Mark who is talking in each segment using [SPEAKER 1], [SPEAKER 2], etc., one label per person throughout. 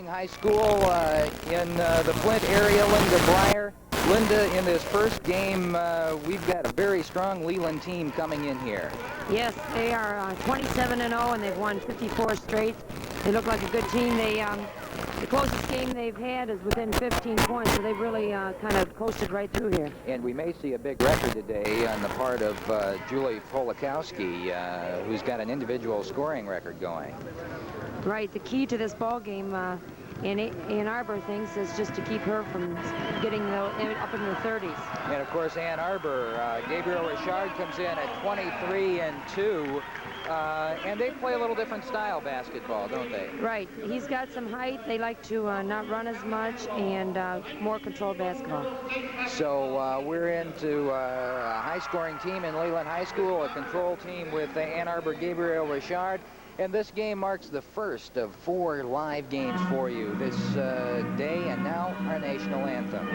[SPEAKER 1] High School in the Flint area, Linda Breyer. Linda, in this first game, we've got a very strong Leland team coming in here.
[SPEAKER 2] Yes, they are 27-0, and they've won 54 straight. They look like a good team. The closest game they've had is within 15 points, so they've really kind of coasted right through here.
[SPEAKER 1] And we may see a big record today on the part of Julie Polakowski, who's got an individual scoring record going.
[SPEAKER 2] Right. The key to this ball game in Arbor thinks is just to keep her from getting up in the 30s.
[SPEAKER 1] And of course, Ann Arbor, Gabriel Richard comes in at 23-2. And they play a little different style basketball, don't they?
[SPEAKER 2] Right. He's got some height. They like to not run as much and more controlled basketball.
[SPEAKER 1] So we're into a high-scoring team in Leland High School, a control team with Ann Arbor Gabriel Richard. And this game marks the first of 4 live games for you this day. And now our national anthem.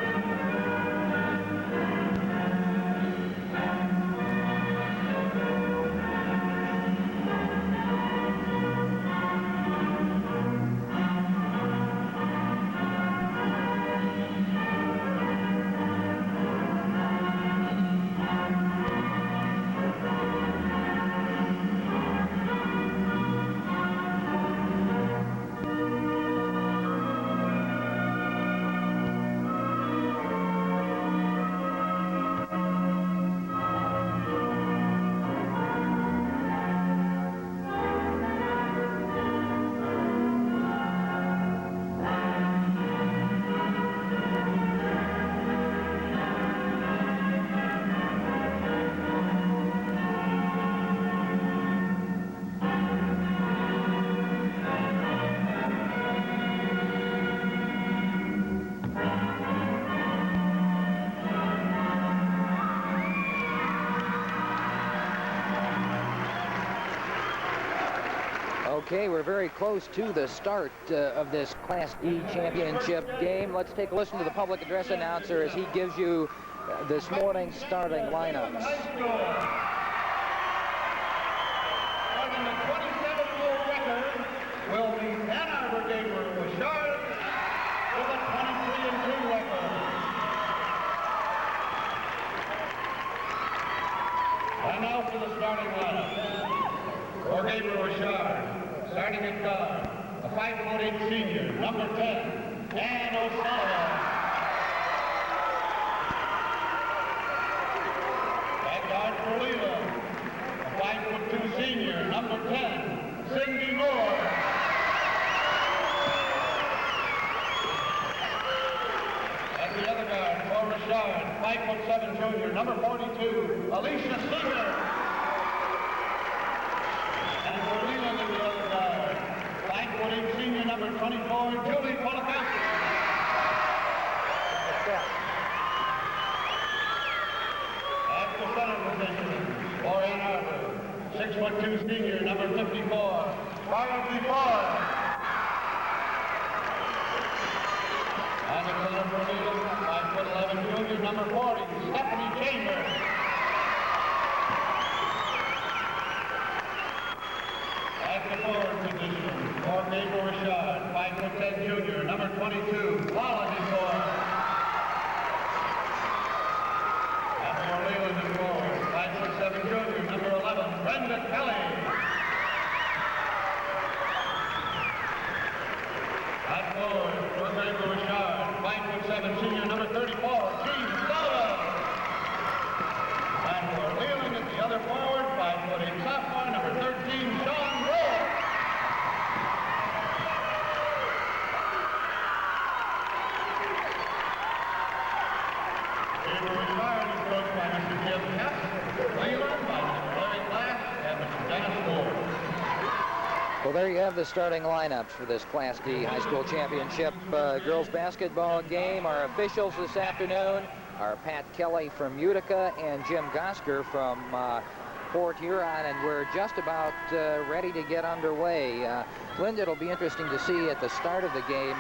[SPEAKER 1] Okay, we're very close to the start of this Class D championship game. Let's take a listen to the public address announcer as he gives you this morning's starting lineups.
[SPEAKER 3] Starting the 27-0 record will be Ann Arbor Gabriel Richard with a 23-2 record. And now for the starting lineup. For Gabriel Richard. Starting at guard, a 5'8" senior, number 10, Ann O'Sullivan. At guard for Leland, a 5'2" senior, number 10, Cindy Moore. At the other guard for Richard, 5'7" junior, number 42, Alicia Singer. And for Leland at the other guard, 5'8" senior, number 24, Julie Polakowski. At the center position, for Ann Arbor, 6'2" senior, number 54, Barbie Ford. And at the center for Leland, 5'11" junior, number 40, Stephanie Chambers. At the forward position, for Gabriel Richard, 5'10" junior, number 22, Paula DeFord. And for Leland at forward, 5'7" junior, number 11, Brenda Kelly. At forward, for Gabriel Richard, 5'7" senior, number 34, Jean Sullivan. And for Leland at the other forward, 5'8" sophomore, number 13, Sean Rowe. Gabriel Richard is coached by Mr. Jim Hess, Leland by Mr. Larry Glass, and Mr. Dennis Moore.
[SPEAKER 1] Well, there you have the starting lineups for this Class D High School Championship girls basketball game. Our officials this afternoon are Pat Kelly from Utica and Jim Gosker from Port Huron, and we're just about ready to get underway. Linda, it'll be interesting to see at the start of the game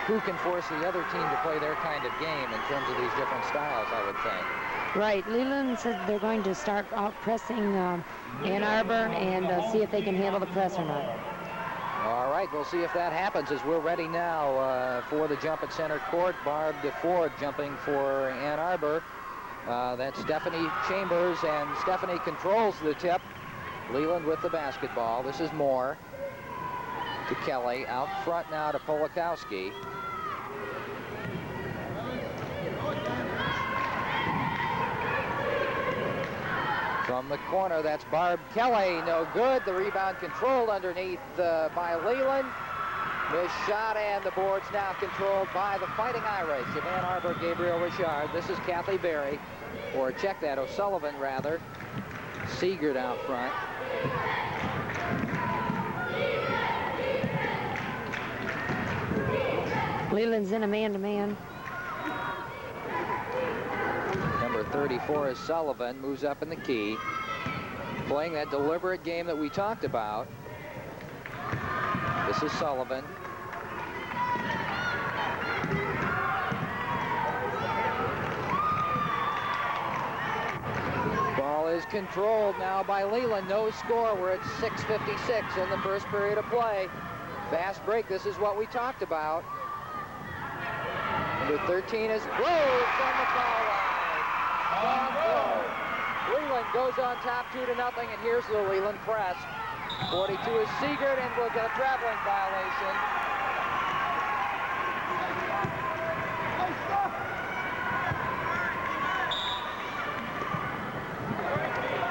[SPEAKER 1] who can force the other team to play their kind of game in terms of these different styles, I would think.
[SPEAKER 2] Right. Leland said they're going to start out pressing Ann Arbor and see if they can handle the press or not.
[SPEAKER 1] All right, we'll see if that happens as we're ready now for the jump at center court. Barb DeFord jumping for Ann Arbor. That's Stephanie Chambers, and Stephanie controls the tip. Leland with the basketball. This is Moore to Kelly. Out front now to Polakowski. From the corner, that's Barb Kelly. No good. The rebound controlled underneath by Leland. Missed shot, and the board's now controlled by the Fighting Irish of Ann Arbor, Gabriel Richard. This is Kathy Berry, or check that, O'Sullivan rather. Siegert out front.
[SPEAKER 2] Leland's in a man-to-man.
[SPEAKER 1] Number 34 is Sullivan, moves up in the key. Playing that deliberate game that we talked about. This is Sullivan. Ball is controlled now by Leland. No score. We're at 6:56 in the first period of play. Fast break. This is what we talked about. Number 13 is Grove from the foul line. Leland goes on top 2-0, and here's the Leland press. 42 is Siegert, and we'll get a traveling violation.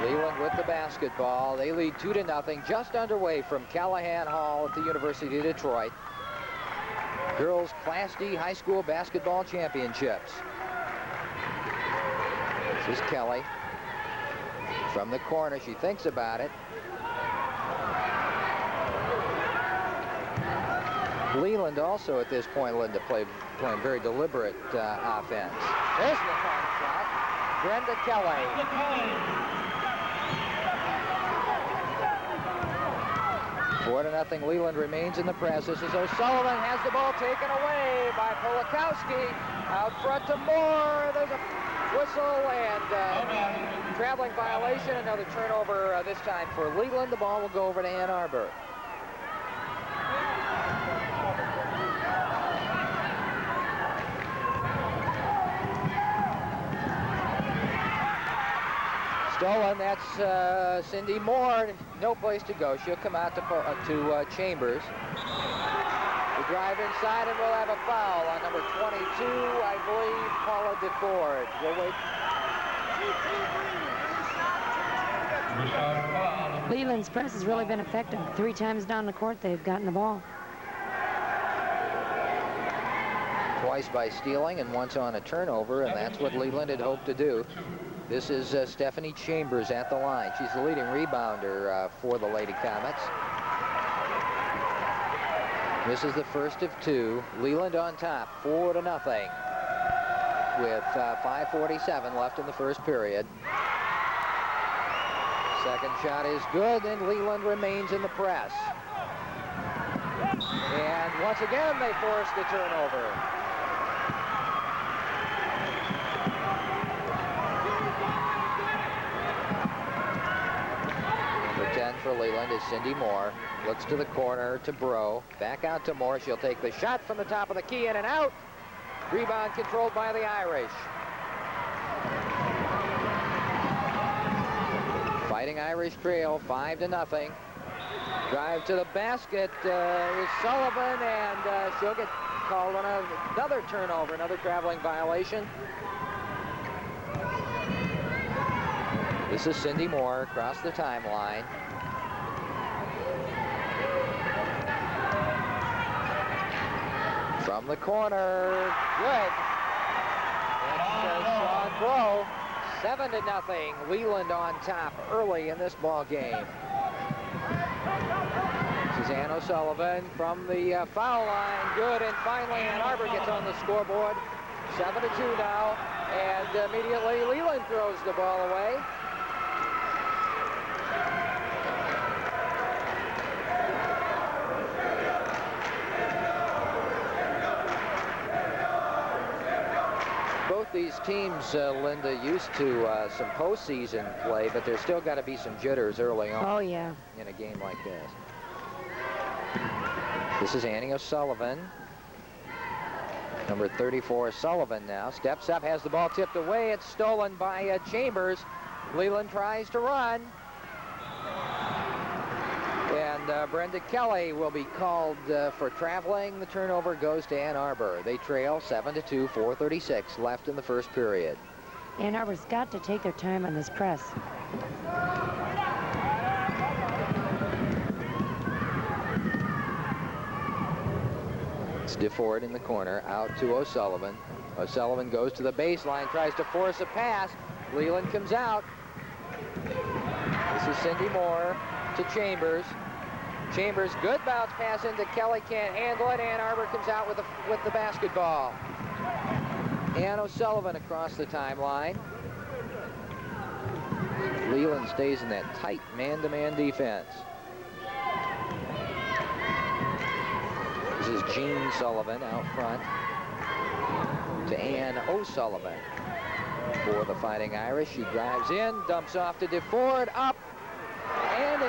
[SPEAKER 1] Leland with the basketball. They lead 2-0, just underway from Callahan Hall at the University of Detroit. Girls Class D High School Basketball Championships. This is Kelly. From the corner, she thinks about it. Leland also at this point, Linda playing very deliberate offense. There's the long shot. Brenda Kelly. 4-0, Leland remains in the press. This is O'Sullivan, has the ball taken away by Polakowski. Out front to Moore. There's a whistle and traveling violation. Another turnover this time for Leland. The ball will go over to Ann Arbor. Stolen, that's Cindy Moore. No place to go. She'll come out to Chambers. The drive inside, and we'll have a foul on number 22, I believe, Paula DeFord. We'll wait.
[SPEAKER 2] Leland's press has really been effective. 3 times down the court, they've gotten the ball.
[SPEAKER 1] Twice by stealing and once on a turnover, and that's what Leland had hoped to do. This is Stephanie Chambers at the line. She's the leading rebounder for the Lady Comets. This is the first of 2. Leland on top, 4-0, with 5:47 left in the first period. Second shot is good, and Leland remains in the press. And once again, they force the turnover. Number 10 for Leland is Cindy Moore. Looks to the corner to Bro. Back out to Moore. She'll take the shot from the top of the key, in and out. Rebound controlled by the Irish. Fighting Irish trail, 5-0. Drive to the basket is Sullivan, and she'll get called on another turnover, another traveling violation. This is Cindy Moore across the timeline. From the corner, good. It's Sean Bro, 7-0. Leland on top early in this ball game. This is Ann O'Sullivan from the foul line, good, and finally Ann Arbor gets on the scoreboard. 7-2 now, and immediately Leland throws the ball away. Both these teams, Linda, used to some postseason play, but there's still got to be some jitters early on.
[SPEAKER 2] Oh, yeah.
[SPEAKER 1] In a game like this. This is Annie O'Sullivan. Number 34, Sullivan now. Steps up, has the ball tipped away. It's stolen by Chambers. Leland tries to run. And Brenda Kelly will be called for traveling. The turnover goes to Ann Arbor. They trail 7-2, 4:36 left in the first period.
[SPEAKER 2] Ann Arbor's got to take their time on this press.
[SPEAKER 1] It's DeFord in the corner, out to O'Sullivan. O'Sullivan goes to the baseline, tries to force a pass. Leland comes out. This is Cindy Moore to Chambers. Chambers, good bounce pass into Kelly, can't handle it. Ann Arbor comes out with the basketball. Ann O'Sullivan across the timeline. Leland stays in that tight man-to-man defense. This is Jean Sullivan out front to Ann O'Sullivan for the Fighting Irish. She drives in, dumps off to DeFord, up and in.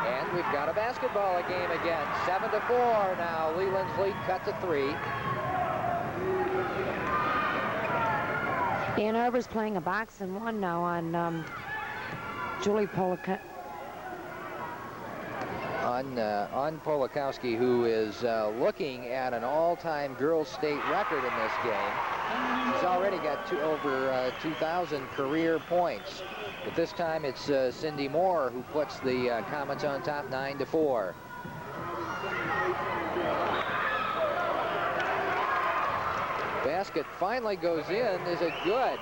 [SPEAKER 1] And we've got a basketball game again. 7-4 now. Leland's lead cut to 3.
[SPEAKER 2] Ann Arbor's playing a box and one now on Julie Polaka.
[SPEAKER 1] On Polakowski, who is looking at an all-time girls state record in this game. He's already got over 2,000 career points. But this time it's Cindy Moore who puts the Comets on top 9-4. Basket finally goes in. Is it good?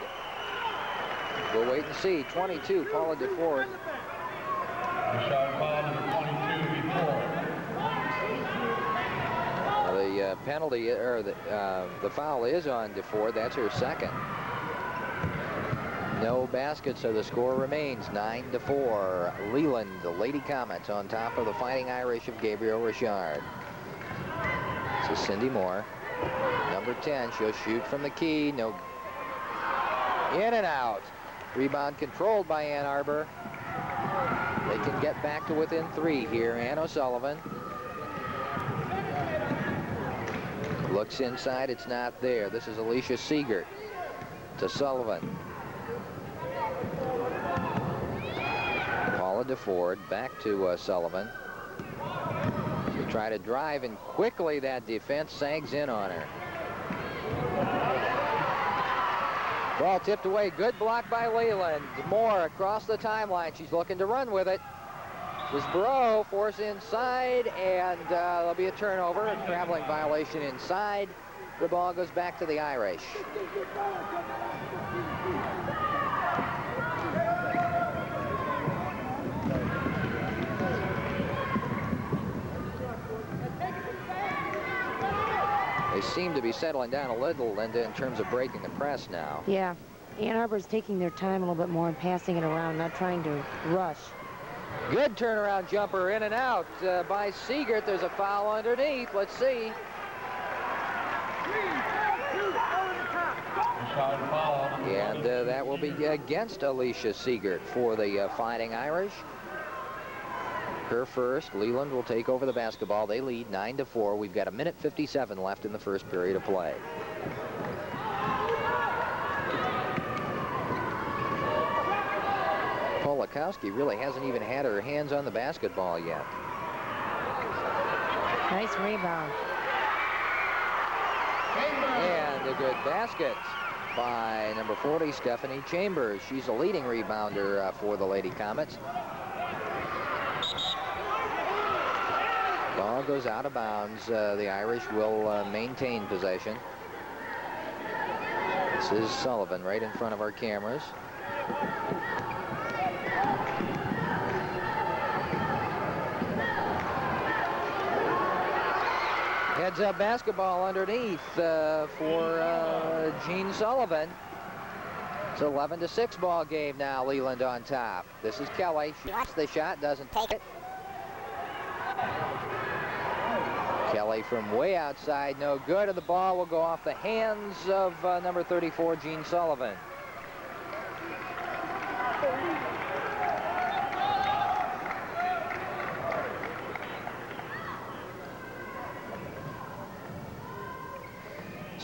[SPEAKER 1] We'll wait and see. 22, Paula DeFord.
[SPEAKER 3] The shot foul number 22, before.
[SPEAKER 1] The penalty, or the foul is on DeFord. That's her second. No basket, so the score remains 9-4. Leland, the Lady Comets, on top of the Fighting Irish of Gabriel Richard. This is Cindy Moore. Number 10, she'll shoot from the key. No. In and out. Rebound controlled by Ann Arbor. They can get back to within 3 here. Ann O'Sullivan looks inside. It's not there. This is Alicia Siegert to Sullivan. Paula DeFord back to Sullivan. She try to drive, and quickly that defense sags in on her. Ball tipped away. Good block by Leland. Moore across the timeline. She's looking to run with it. This is Bro, force inside, and there'll be a turnover, a traveling violation inside. The ball goes back to the Irish. They seem to be settling down a little, Linda, in terms of breaking the press now.
[SPEAKER 2] Yeah, Ann Arbor's taking their time a little bit more and passing it around, not trying to rush.
[SPEAKER 1] Good turnaround jumper in and out by Siegert. There's a foul underneath. Let's see. And that will be against Alicia Siegert for the Fighting Irish. Her first. Leland will take over the basketball. They lead 9-4. We've got 1:57 left in the first period of play. Polakowski really hasn't even had her hands on the basketball yet.
[SPEAKER 2] Nice rebound.
[SPEAKER 1] And a good basket by number 40, Stephanie Chambers. She's a leading rebounder for the Lady Comets. Ball goes out of bounds. The Irish will maintain possession. This is Sullivan right in front of our cameras. Heads up basketball underneath for Jean Sullivan. It's an 11-6 ball game now. Leland on top. This is Kelly. She shoots the shot, doesn't take it. Kelly from way outside, no good, and the ball will go off the hands of number 34, Jean Sullivan.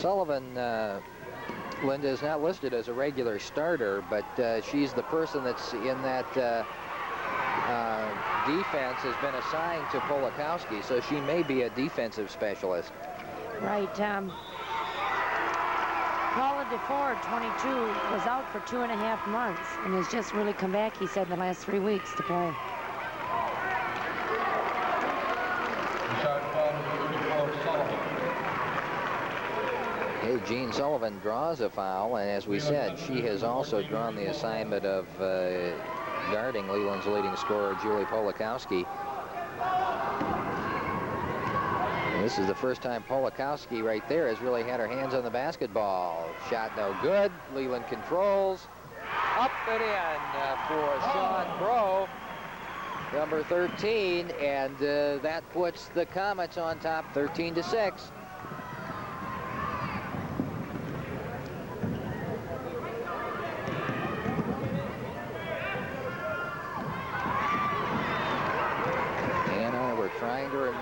[SPEAKER 1] Sullivan, Linda, is not listed as a regular starter, but she's the person that's in that defense, has been assigned to Polakowski, so she may be a defensive specialist.
[SPEAKER 2] Right. Paula DeFord, 22, was out for 2.5 months and has just really come back, he said, in the last 3 weeks to play.
[SPEAKER 1] Hey, Jean Sullivan draws a foul, and as we said, she has also drawn the assignment of guarding Leland's leading scorer, Julie Polakowski. And this is the first time Polakowski right there has really had her hands on the basketball. Shot no good. Leland controls. Up and in for Sean Bro, number 13, and that puts the Comets on top 13-6. Trying to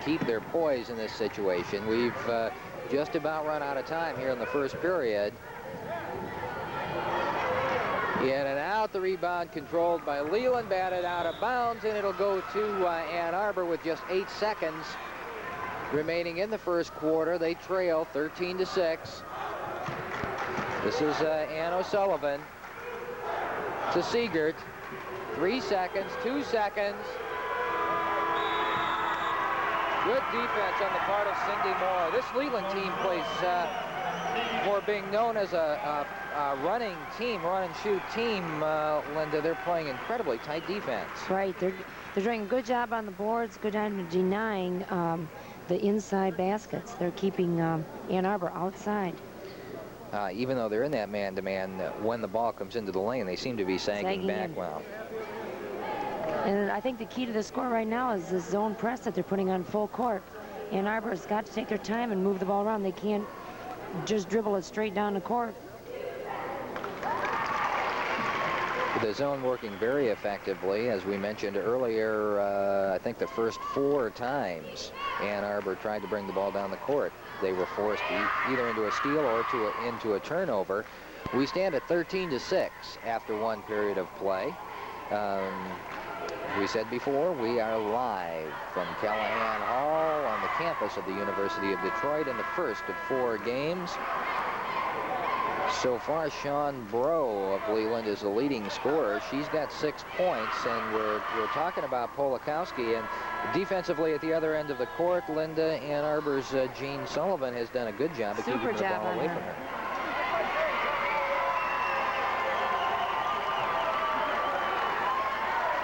[SPEAKER 1] keep their poise in this situation. We've just about run out of time here in the first period. In and out, the rebound controlled by Leland, batted out of bounds, and it'll go to Ann Arbor with just 8 seconds remaining in the first quarter. They trail 13-6. This is Ann O'Sullivan to Siegert. 3 seconds, 2 seconds. Good defense on the part of Cindy Moore. This Leland team plays for being known as a running team, run-and-shoot team, Linda. They're playing incredibly tight defense.
[SPEAKER 2] Right. They're doing a good job on the boards, good job denying the inside baskets. They're keeping Ann Arbor outside.
[SPEAKER 1] Even though they're in that man-to-man, when the ball comes into the lane, they seem to be sagging back well.
[SPEAKER 2] And I think the key to the score right now is the zone press that they're putting on full court. Ann Arbor's got to take their time and move the ball around. They can't just dribble it straight down the court.
[SPEAKER 1] The zone working very effectively. As we mentioned earlier, I think the first 4 times Ann Arbor tried to bring the ball down the court, they were forced either into a steal or into a turnover. We stand at 13-6 after 1 period of play. We said before, we are live from Callahan Hall on the campus of the University of Detroit in the first of 4 games. So far, Sean Bro of Leland is the leading scorer. She's got 6 points, and we're talking about Polakowski. And defensively at the other end of the court, Linda, Ann Arbor's Jean Sullivan has done a good job of keeping the ball away from her.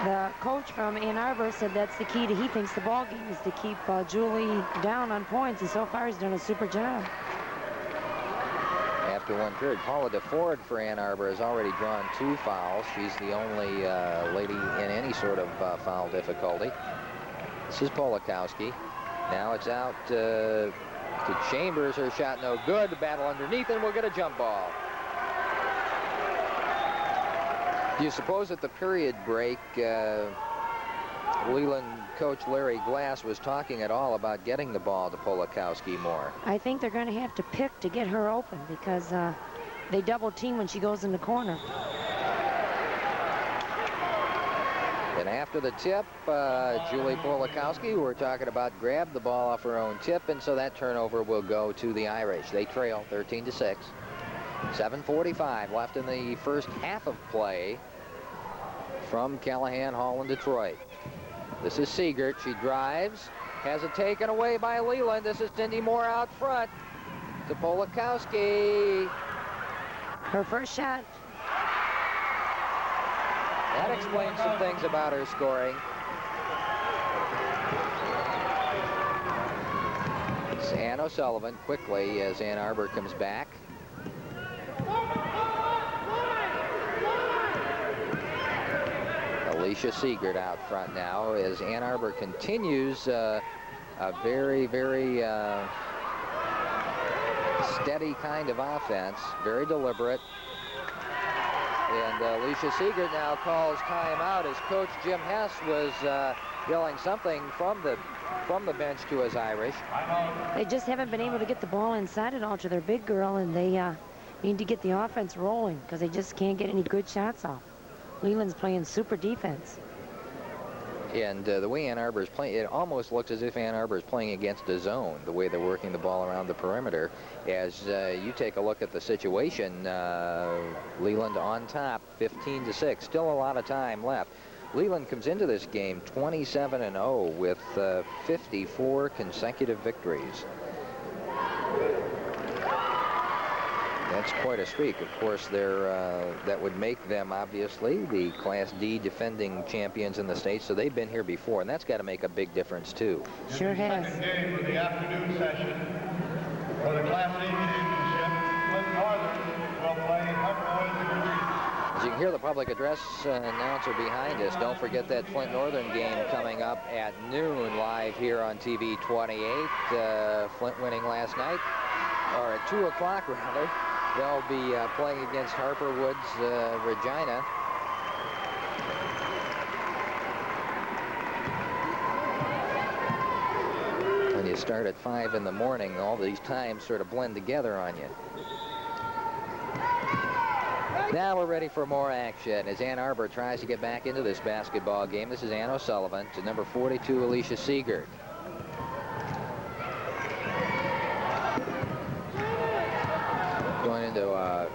[SPEAKER 2] The coach from Ann Arbor said that's the key to, he thinks, the ball game is to keep Julie down on points, and so far he's done a super job.
[SPEAKER 1] After 1 period, Paula DeFord for Ann Arbor has already drawn 2 fouls. She's the only lady in any sort of foul difficulty. This is Polakowski. Now it's out to Chambers. Her shot no good. The battle underneath, and we'll get a jump ball. Do you suppose at the period break, Leland coach Larry Glass was talking at all about getting the ball to Polakowski more?
[SPEAKER 2] I think they're going to have to pick to get her open because they double team when she goes in the corner.
[SPEAKER 1] And after the tip, Julie Polakowski, who we're talking about, grabbed the ball off her own tip, and so that turnover will go to the Irish. They trail 13-6. 7:45 left in the first half of play from Callahan Hall in Detroit. This is Siegert. She drives, has it taken away by Leland. This is Cindy Moore out front to Polakowski.
[SPEAKER 2] Her first shot.
[SPEAKER 1] That explains some things about her scoring. It's Ann O'Sullivan quickly as Ann Arbor comes back. Alicia Siegert out front now as Ann Arbor continues a very, very steady kind of offense, very deliberate. And Alicia Siegert now calls timeout as Coach Jim Hess was yelling something from the bench to his Irish.
[SPEAKER 2] They just haven't been able to get the ball inside at all to their big girl, and they need to get the offense rolling because they just can't get any good shots off. Leland's playing super defense.
[SPEAKER 1] And the way Ann Arbor is playing, it almost looks as if Ann Arbor is playing against a zone, the way they're working the ball around the perimeter. As you take a look at the situation, Leland on top, 15-6. Still a lot of time left. Leland comes into this game 27-0 with 54 consecutive victories. That's quite a streak. Of course, that would make them, obviously, the Class D defending champions in the state, so they've been here before, and that's got to make a big difference, too.
[SPEAKER 2] Sure has.
[SPEAKER 3] Second game of the afternoon session for the Class D championship, Flint Northern will play Arbor.
[SPEAKER 1] As you can hear the public address announcer behind us, don't forget that Flint Northern game coming up at noon live here on TV 28. Flint winning last night, or at 2 o'clock rather. They'll be playing against Harper Woods Regina. When you start at 5 in the morning, all these times sort of blend together on you. Now we're ready for more action as Ann Arbor tries to get back into this basketball game. This is Ann O'Sullivan to number 42, Alicia Siegert. Going into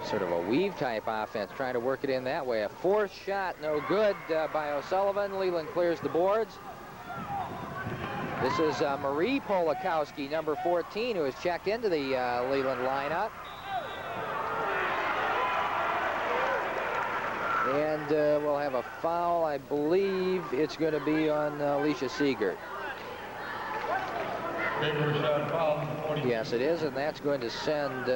[SPEAKER 1] sort of a weave type offense, trying to work it in that way. A fourth shot, no good by O'Sullivan. Leland clears the boards. This is Marie Polakowski, number 14, who has checked into the Leland lineup. And we'll have a foul. I believe it's going to be on Alicia Siegert. Yes, it is, and that's going to send,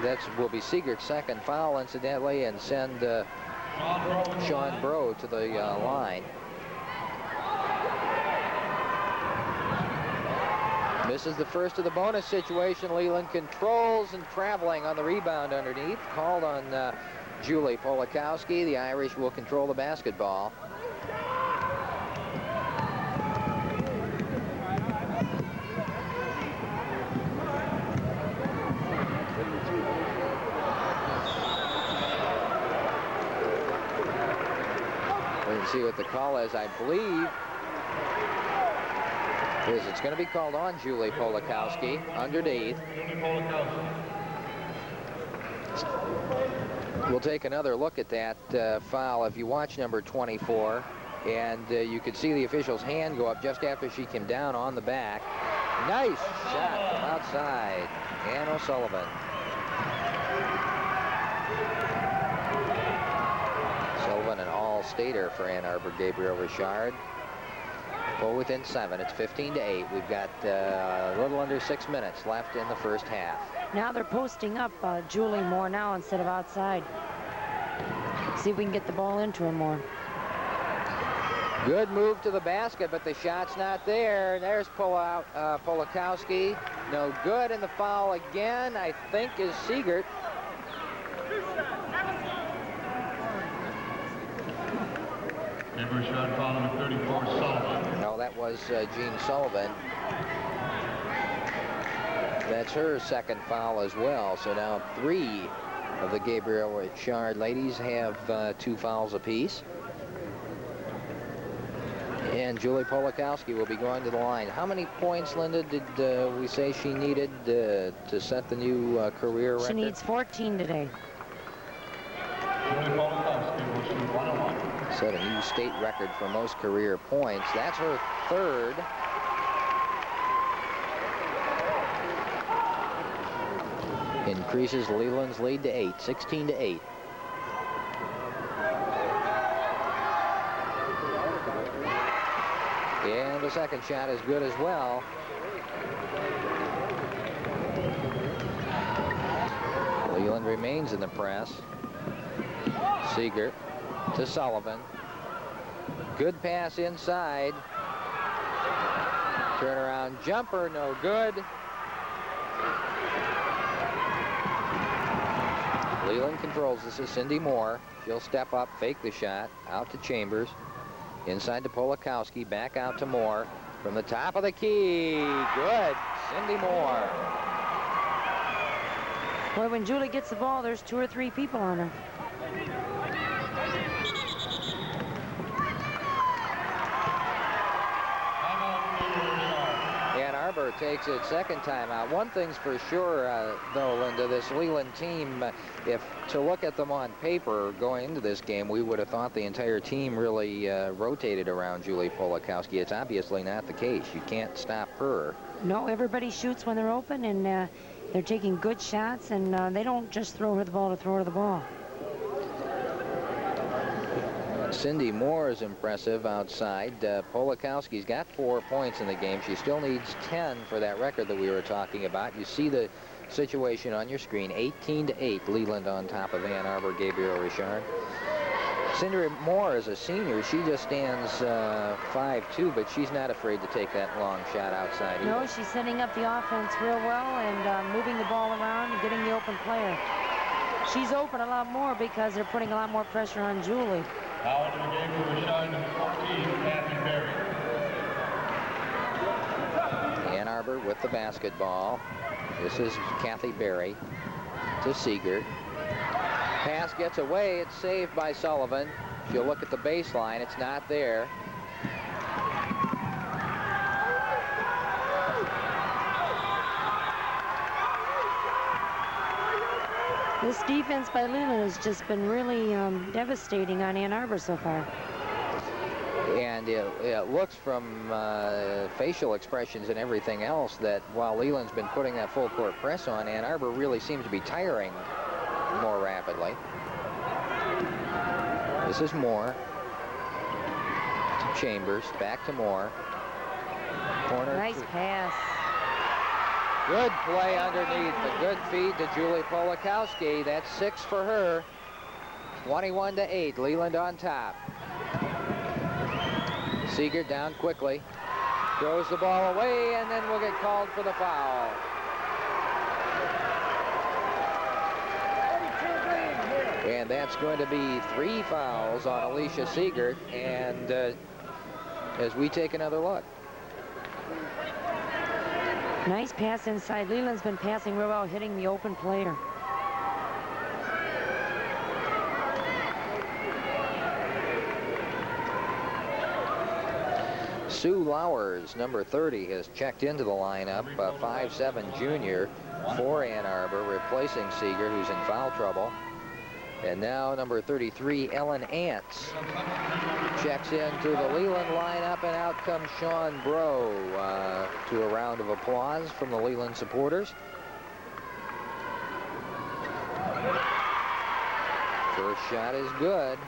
[SPEAKER 1] that will be Siegert's second foul, incidentally, and send Sean Bro to the line. This is the first of the bonus situation. Leland controls and traveling on the rebound underneath. Called on Julie Polakowski. The Irish will control the basketball. We can see what the call is. I believe it's going to be called on Julie Polakowski underneath. We'll take another look at that foul. If you watch number 24, and you could see the official's hand go up just after she came down on the back. Nice shot from outside. Ann O'Sullivan. Sullivan, an all-stater for Ann Arbor. Gabriel Richard. Well, within 7. It's 15-8. We've got a little under 6 minutes left in the first half.
[SPEAKER 2] Now they're posting up Julie more now instead of outside. See if we can get the ball into her more.
[SPEAKER 1] Good move to the basket, but the shot's not there. There's Polakowski. No good, and the foul again, I think, is Siegert.
[SPEAKER 3] Shot foul number 34, Sullivan.
[SPEAKER 1] No, that was Jean Sullivan. That's her second foul as well. So now 3 of the Gabriel Richard ladies have 2 fouls apiece. And Julie Polakowski will be going to the line. How many points, Linda, did we say she needed to set the new career record?
[SPEAKER 2] She needs 14 today.
[SPEAKER 3] Julie Polakowski will shoot 1-1.
[SPEAKER 1] Set a new state record for most career points. That's her third. Increases Leland's lead to 8, 16-8. And the second shot is good as well. Leland remains in the press. Siegert to Sullivan. Good pass inside. Turnaround jumper, no good. Leland controls this. Is Cindy Moore. She'll step up, fake the shot, out to Chambers. Inside to Polakowski, back out to Moore. From the top of the key, good, Cindy Moore.
[SPEAKER 2] Boy, when Julie gets the ball, there's 2 or 3 people on her.
[SPEAKER 1] Arbor takes its second timeout. One thing's for sure, though, Linda, this Leland team, if to look at them on paper going into this game, we would have thought the entire team really rotated around Julie Polakowski. It's obviously not the case. You can't stop her.
[SPEAKER 2] No, everybody shoots when they're open, and they're taking good shots, and they don't just throw her the ball to throw her the ball.
[SPEAKER 1] Cindy Moore is impressive outside. Polakowski's got 4 points in the game. She still needs 10 for that record that we were talking about. You see the situation on your screen. 18-8, Leland on top of Ann Arbor, Gabriel Richard. Cindy Moore is a senior. She just stands 5'2", but she's not afraid to take that long shot outside either.
[SPEAKER 2] No, she's setting up the offense real well and moving the ball around and getting the open player. She's open a lot more because they're putting a lot more pressure on Julie.
[SPEAKER 3] Now into the game for Richard, number 14, Kathy Berry.
[SPEAKER 1] Ann Arbor with the basketball. This is Kathy Berry to Siegert. Pass gets away. It's saved by Sullivan. If you look at the baseline, it's not there.
[SPEAKER 2] This defense by Leland has just been really devastating on Ann Arbor so far.
[SPEAKER 1] And it looks from facial expressions and everything else that while Leland's been putting that full court press on, Ann Arbor really seems to be tiring more rapidly. This is Moore to Chambers, back to Moore. Corner.
[SPEAKER 2] Nice pass.
[SPEAKER 1] Good play underneath. A good feed to Julie Polakowski. That's 6 for her. 21-8. Leland on top. Siegert down quickly. Throws the ball away, and then we'll get called for the foul. And that's going to be 3 fouls on Alicia Siegert. And as we take another look.
[SPEAKER 2] Nice pass inside. Leland's been passing real well, hitting the open player.
[SPEAKER 1] Sue Lowers, number 30, has checked into the lineup, 5'7" junior for Ann Arbor, replacing Siegert, who's in foul trouble. And now number 33, Ellen Ants, checks into the Leland lineup, and out comes Sean Bro to a round of applause from the Leland supporters. First shot is good.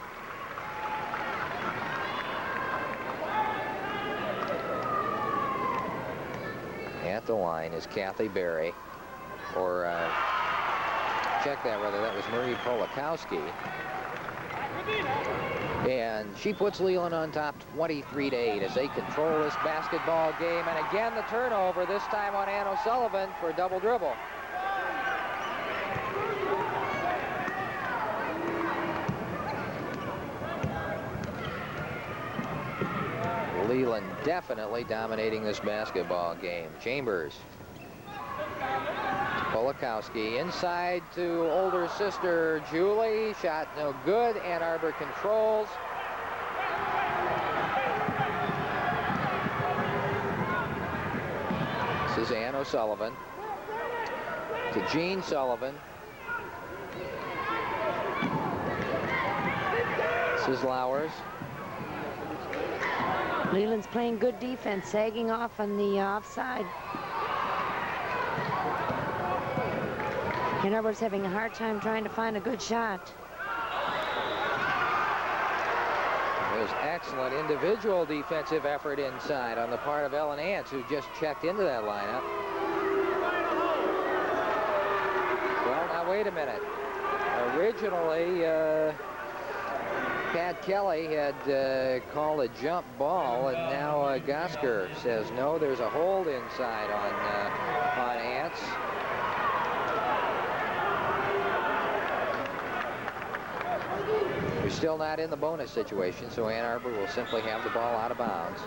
[SPEAKER 1] At the line is Kathy Berry, or check that rather, that was Marie Polakowski. And she puts Leland on top 23-8 as they control this basketball game. And again, the turnover, this time on Ann O'Sullivan for a double dribble. Leland definitely dominating this basketball game. Chambers. Polakowski inside to older sister Julie. Shot no good. Ann Arbor controls. This is Ann O'Sullivan to Jean Sullivan. This is Lowers.
[SPEAKER 2] Leland's playing good defense, sagging off on the offside. Ann Arbor's having a hard time trying to find a good shot.
[SPEAKER 1] There's excellent individual defensive effort inside on the part of Ellen Ants, who just checked into that lineup. Well, now wait a minute. Originally, Pat Kelly had called a jump ball, and now Gosker says no, there's a hold inside on Ants. We're still not in the bonus situation, so Ann Arbor will simply have the ball out of bounds.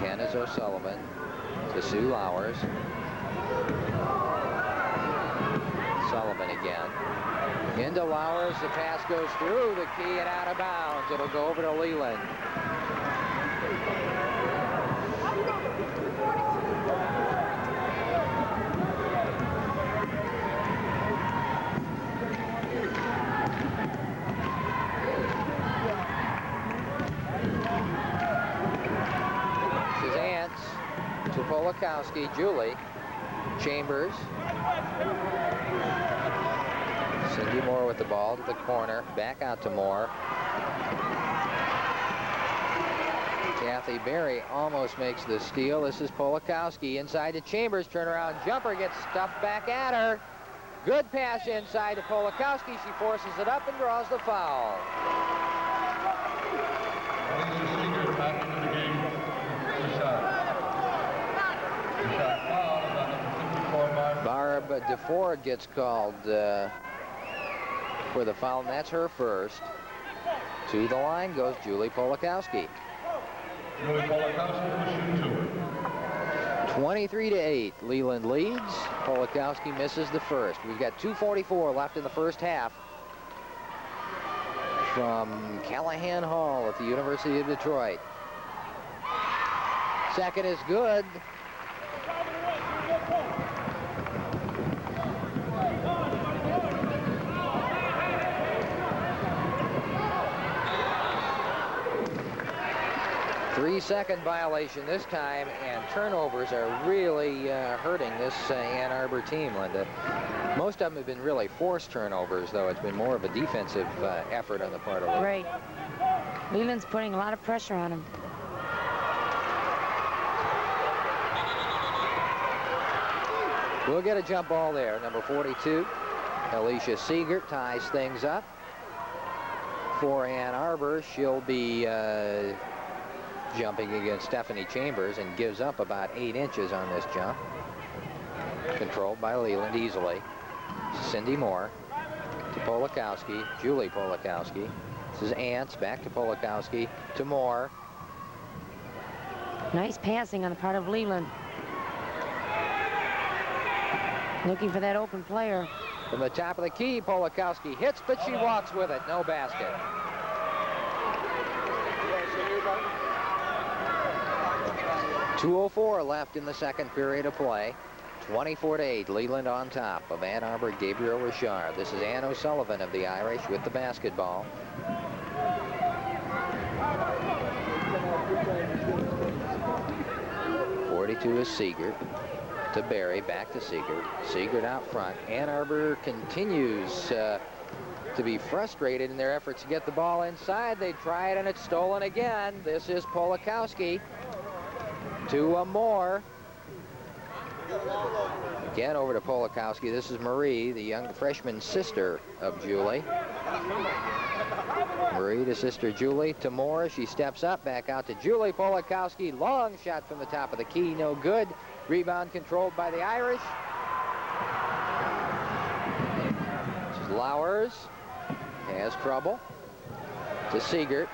[SPEAKER 1] Kenneth O'Sullivan to Sue Lowers. Sullivan again. Into Lowers, the pass goes through the key and out of bounds. It'll go over to Leland. This is Ants to Polakowski, Julie, Chambers. Cindy Moore with the ball to the corner, back out to Moore. Kathy Berry almost makes the steal. This is Polakowski inside to Chambers, turnaround jumper, gets stuffed back at her. Good pass inside to Polakowski. She forces it up and draws the foul.
[SPEAKER 3] Back into the game. Foul is on number 54,
[SPEAKER 1] Barb DeFord gets called for the foul, and that's her first. To the line goes Julie Polakowski.
[SPEAKER 3] Julie Polakowski will shoot 2.
[SPEAKER 1] 23-8, Leland leads. Polakowski misses the first. We've got 2:44 left in the first half. From Callahan Hall at the University of Detroit. Second is good. Three-second violation this time, and turnovers are really hurting this Ann Arbor team, Linda. Most of them have been really forced turnovers, though. It's been more of a defensive effort on the part of Leland.
[SPEAKER 2] Right. Leland's putting a lot of pressure on him.
[SPEAKER 1] We'll get a jump ball there. Number 42, Alicia Siegert ties things up. For Ann Arbor, she'll be jumping against Stephanie Chambers and gives up about 8 inches on this jump. Controlled by Leland easily. Cindy Moore to Polakowski, Julie Polakowski. This is Ants, back to Polakowski, to Moore.
[SPEAKER 2] Nice passing on the part of Leland. Looking for that open player.
[SPEAKER 1] From the top of the key, Polakowski hits, but she walks with it. No basket. .204 left in the second period of play. 24-8, Leland on top of Ann Arbor, Gabriel Richard. This is Ann O'Sullivan of the Irish with the basketball. .42 is Siegert. To Berry, back to Siegert. Siegert out front. Ann Arbor continues to be frustrated in their efforts to get the ball inside. They try it and it's stolen again. This is Polakowski to Moore. Again over to Polakowski. This is Marie, the young freshman sister of Julie. Marie to sister Julie to Moore. She steps up, back out to Julie Polakowski. Long shot from the top of the key, no good. Rebound controlled by the Irish. This is Lowers. Has trouble. To Siegert.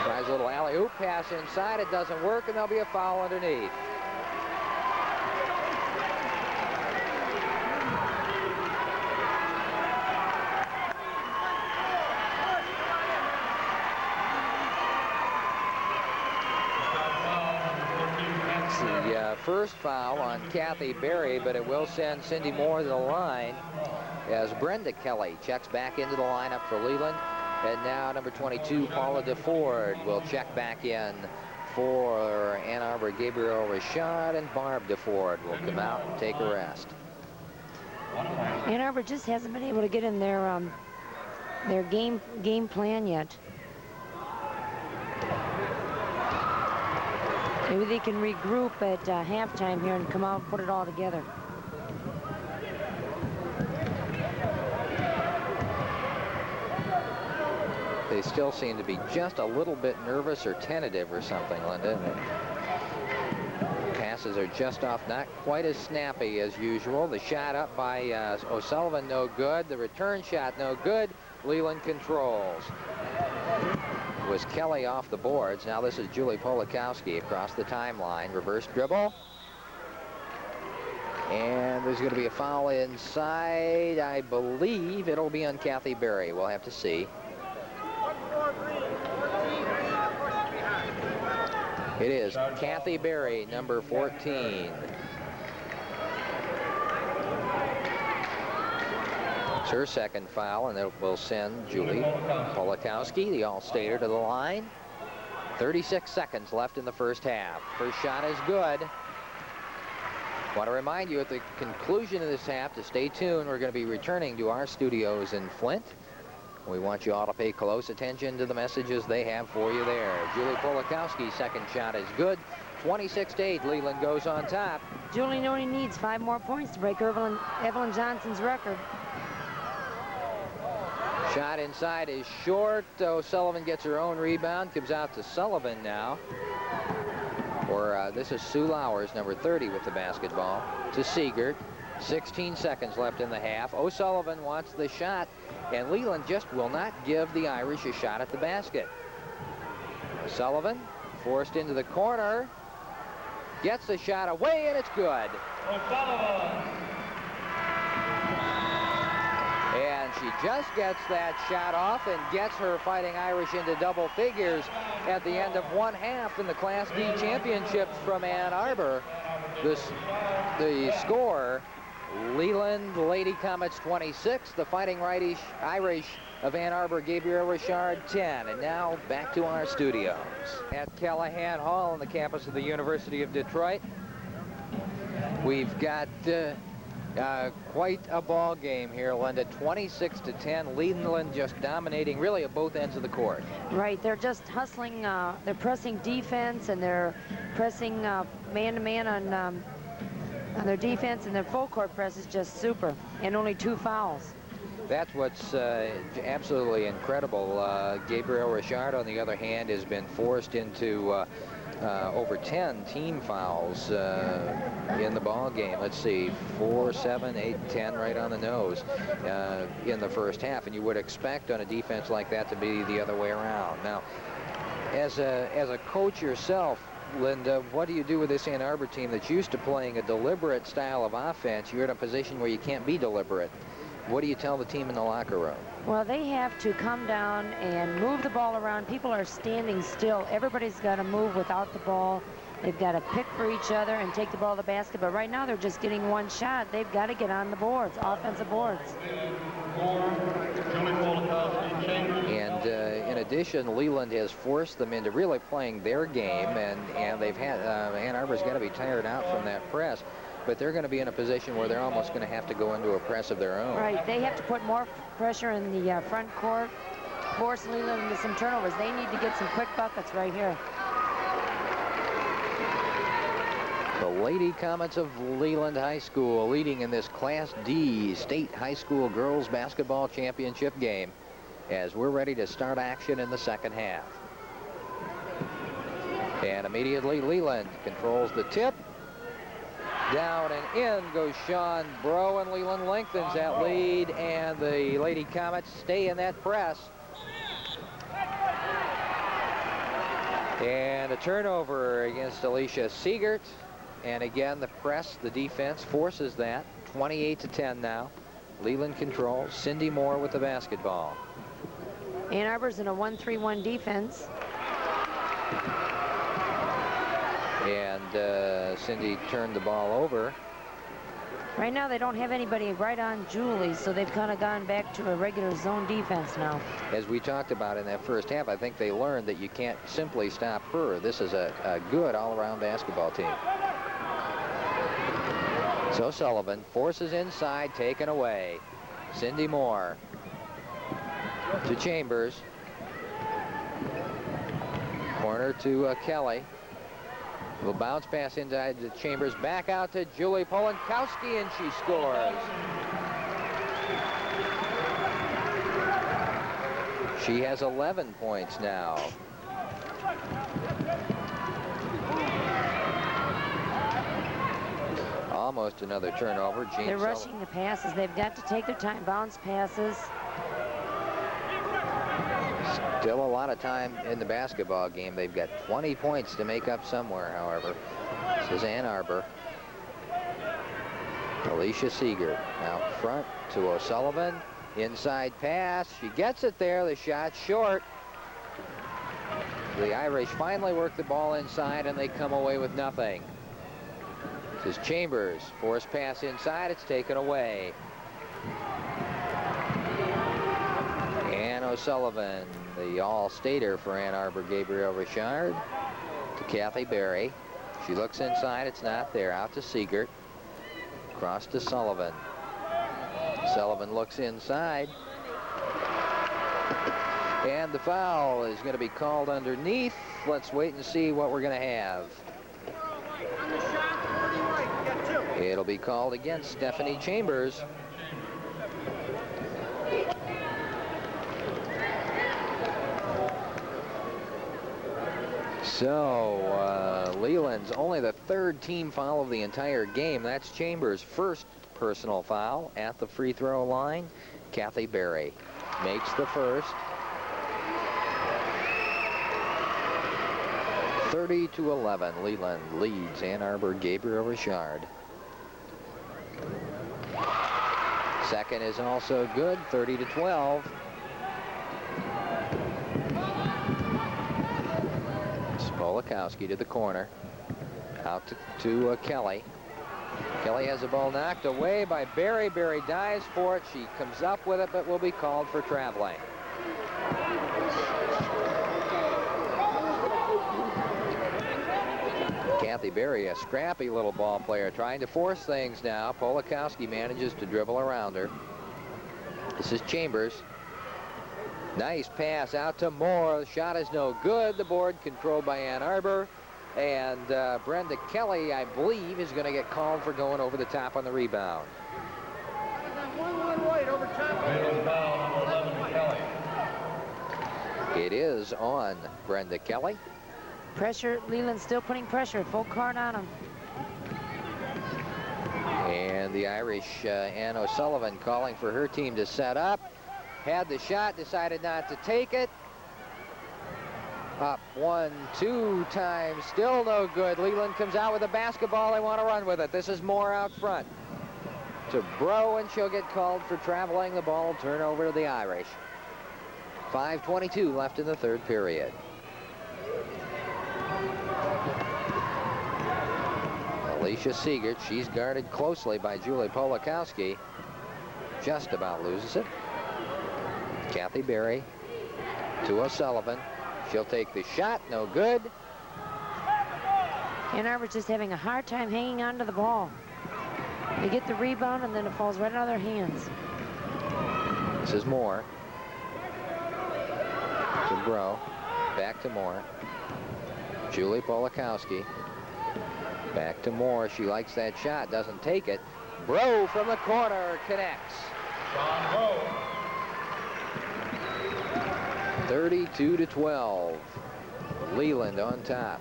[SPEAKER 1] Tries a little alley-oop pass inside. It doesn't work, and there'll be a foul underneath. First foul on Kathy Berry, but it will send Cindy Moore to the line as Brenda Kelly checks back into the lineup for Leland. And now number 22, Paula DeFord, will check back in for Ann Arbor, Gabriel Richard, and Barb DeFord will come out and take a rest.
[SPEAKER 2] Ann Arbor just hasn't been able to get in their game plan yet. Maybe they can regroup at halftime here and come out and put it all together.
[SPEAKER 1] They still seem to be just a little bit nervous or tentative or something, Linda. Pass passes are just off, not quite as snappy as usual. The shot up by O'Sullivan, no good. The return shot, no good. Leland controls. It was Kelly off the boards. Now this is Julie Polakowski across the timeline. Reverse dribble. And there's going to be a foul inside. I believe it'll be on Kathy Berry. We'll have to see. It is Kathy Berry, number 14. It's her second foul, and it will send Julie Polakowski, the All-Stater, to the line. 36 seconds left in the first half. First shot is good. Want to remind you at the conclusion of this half to stay tuned. We're going to be returning to our studios in Flint. We want you all to pay close attention to the messages they have for you there. Julie Polakowski's second shot is good. 26-8, Leland goes on top.
[SPEAKER 2] Julie only needs 5 more points to break Evelyn Johnson's record.
[SPEAKER 1] Shot inside is short. O'Sullivan gets her own rebound. Comes out to Sullivan now. Or this is Sue Lowers, number 30, with the basketball. To Siegert. 16 seconds left in the half. O'Sullivan wants the shot, and Leland just will not give the Irish a shot at the basket. O'Sullivan forced into the corner. Gets the shot away, and it's good.
[SPEAKER 3] O'Sullivan.
[SPEAKER 1] And she just gets that shot off and gets her Fighting Irish into double figures at the end of one half in the Class D championships from Ann Arbor. The score, Leland Lady Comets 26, the Fighting Irish of Ann Arbor, Gabriel Richard 10. And now back to our studios at Callahan Hall on the campus of the University of Detroit. We've got quite a ball game here, Linda. 26-10. Leland just dominating really at both ends of the court.
[SPEAKER 2] Right, they're just hustling. They're pressing defense, and they're pressing man-to-man on their defense, and their full court press is just super, and only 2 fouls.
[SPEAKER 1] That's what's absolutely incredible. Gabriel Richard, on the other hand, has been forced into over 10 team fouls in the ball game. Let's see, 4, 7, 8, 10 right on the nose in the first half, and you would expect on a defense like that to be the other way around. Now, as a coach yourself, Linda, what do you do with this Ann Arbor team that's used to playing a deliberate style of offense? You're in a position where you can't be deliberate. What do you tell the team in the locker room?
[SPEAKER 2] Well, they have to come down and move the ball around. People are standing still. Everybody's got to move without the ball. They've got to pick for each other and take the ball to the basket. But right now, they're just getting one shot. They've got to get on the boards, offensive boards.
[SPEAKER 1] And in addition, Leland has forced them into really playing their game, and they've had Ann Arbor's got to be tired out from that press. But they're going to be in a position where they're almost going to have to go into a press of their own.
[SPEAKER 2] Right, they have to put more pressure in the front court, force Leland into some turnovers. They need to get some quick buckets right here.
[SPEAKER 1] The Lady Comets of Leland High School leading in this Class D State High School Girls Basketball Championship game as we're ready to start action in the second half. And immediately Leland controls the tip. Down and in goes Sean Bro, and Leland lengthens that lead, and the Lady Comets stay in that press. And a turnover against Alicia Siegert. And again, the press, the defense forces that. 28-10 now. Leland controls. Cindy Moore with the basketball.
[SPEAKER 2] Ann Arbor's in a 1-3-1 defense.
[SPEAKER 1] And Cindy turned the ball over.
[SPEAKER 2] Right now, they don't have anybody right on Julie, so they've kind of gone back to a regular zone defense now. As
[SPEAKER 1] we talked about in that first half, I think they learned that you can't simply stop her. This is a good all-around basketball team. So Sullivan forces inside, taken away. Cindy Moore to Chambers. Corner to Kelly. Little bounce pass inside to Chambers, back out to Julie Polakowski, and she scores. She has 11 points now. almost another turnover.
[SPEAKER 2] They're rushing the passes. They've got to take their time. Bounce passes.
[SPEAKER 1] Still a lot of time in the basketball game. They've got 20 points to make up somewhere, however. This is Ann Arbor. Alicia Siegert out front to O'Sullivan. Inside pass. She gets it there. The shot short. The Irish finally work the ball inside, and they come away with nothing. This is Chambers. Forced pass inside. It's taken away. Ann O'Sullivan, the all-stater for Ann Arbor, Gabriel Richard, to Kathy Berry. She looks inside. It's not there. Out to Siegert. Cross to Sullivan. Sullivan looks inside. And the foul is going to be called underneath. Let's wait and see what we're going to have. It'll be called against Stephanie Chambers. So Leland's only the third team foul of the entire game. That's Chambers' first personal foul at the free throw line. Kathy Berry makes the first. 30-11, Leland leads Ann Arbor, Gabriel Richard. Second is also good, 30-12. Polakowski to the corner. Out to Kelly. Kelly has the ball knocked away by Berry. Berry dives for it. She comes up with it, but will be called for traveling. Kathy Berry, a scrappy little ball player, trying to force things now. Polakowski manages to dribble around her. This is Chambers. Nice pass out to Moore. The shot is no good. The board controlled by Ann Arbor. And Brenda Kelly, I believe, is going to get called for going over the top on the rebound. It is on Brenda Kelly.
[SPEAKER 2] Pressure. Leland's still putting pressure. Full court on him.
[SPEAKER 1] And the Irish, Ann O'Sullivan, calling for her team to set up. Had the shot, decided not to take it. Up 1, 2 times, still no good. Leland comes out with a basketball. They want to run with it. This is Moore out front to Bro, and she'll get called for traveling. The ball will turn over to the Irish. 5:22 left in the third period. Alicia Siegert, she's guarded closely by Julie Polakowski. Just about loses it. Kathy Berry to O'Sullivan. She'll take the shot, no good.
[SPEAKER 2] Ann Arbor's just having a hard time hanging on to the ball. They get the rebound, and then it falls right out of their hands.
[SPEAKER 1] This is Moore. To Bro. Back to Moore. Julie Polakowski. Back to Moore. She likes that shot, doesn't take it. Bro from the corner connects. 32-12. Leland on top.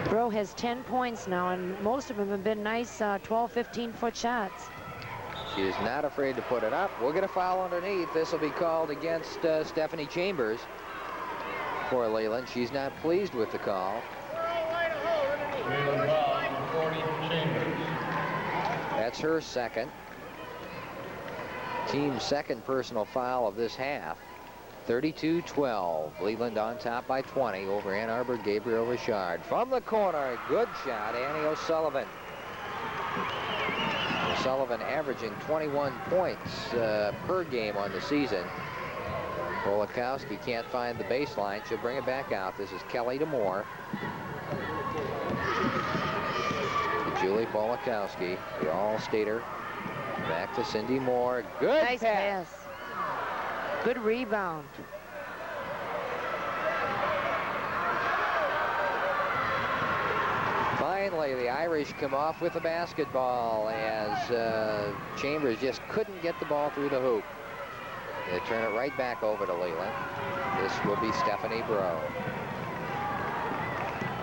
[SPEAKER 2] Bro has 10 points now, and most of them have been nice 12, 15-foot shots.
[SPEAKER 1] She is not afraid to put it up. We'll get a foul underneath. This will be called against Stephanie Chambers for Leland. She's not pleased with the call. That's her second. Team's second personal foul of this half. 32-12. Leland on top by 20 over Ann Arbor, Gabriel Richard. From the corner, good shot, Annie O'Sullivan. O'Sullivan averaging 21 points per game on the season. Polakowski can't find the baseline. She'll bring it back out. This is Kelly to Moore. Julie Polakowski, the all-stater. Back to Cindy Moore. Good
[SPEAKER 2] nice pass. Good rebound.
[SPEAKER 1] Finally, the Irish come off with the basketball as Chambers just couldn't get the ball through the hoop. They turn it right back over to Leland. This will be Stephanie Bro.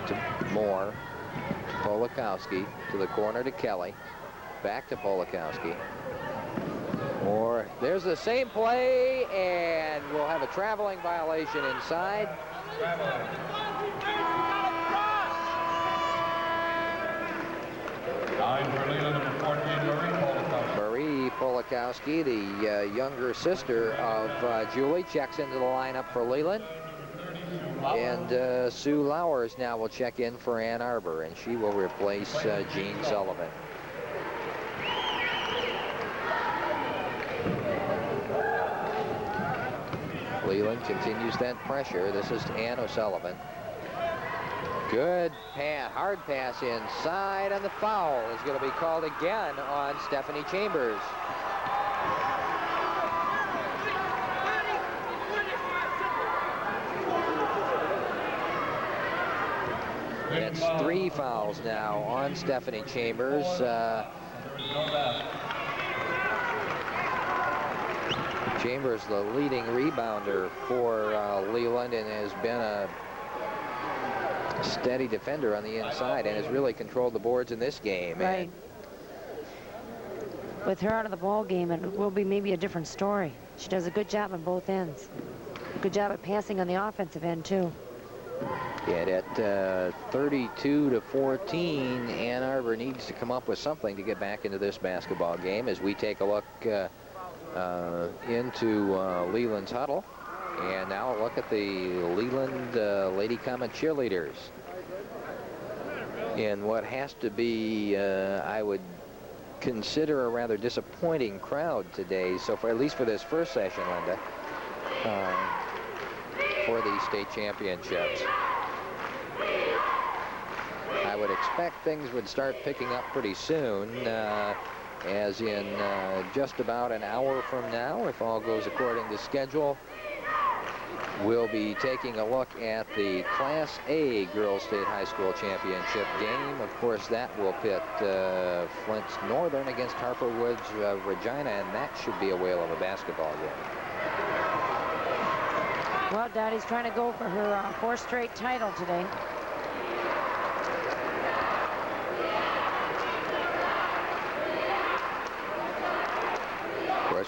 [SPEAKER 1] To Moore, Polakowski to the corner to Kelly. Back to Polakowski. Or there's the same play, and we'll have a traveling violation inside.
[SPEAKER 3] Line for Leland, number 14,
[SPEAKER 1] Marie Polakowski, the younger sister of Julie, checks into the lineup for Leland. And Sue Lowers now will check in for Ann Arbor, and she will replace Jean Sullivan. Leland continues that pressure. This is Ann O'Sullivan. Good pass, hard pass inside, and the foul is going to be called again on Stephanie Chambers. It's 3 fouls now on Stephanie Chambers. Chambers, the leading rebounder for Leland, and has been a steady defender on the inside and has really controlled the boards in this game.
[SPEAKER 2] Right. With her out of the ball game, it will be maybe a different story. She does a good job on both ends. Good job at passing on the offensive end, too.
[SPEAKER 1] And at 32 to 14, Ann Arbor needs to come up with something to get back into this basketball game as we take a look into Leland's huddle. And now look at the Leland Lady Comet cheerleaders in what has to be, I would consider, a rather disappointing crowd today, so for at least for this first session, Linda, for the state championships. I would expect things would start picking up pretty soon, as in just about an hour from now, if all goes according to schedule. We'll be taking a look at the Class A Girls State High School Championship game. Of course, that will pit Flint Northern against Harper Woods Regina, and that should be a whale of a basketball game.
[SPEAKER 2] Well, Dottie's trying to go for her 4th straight title today.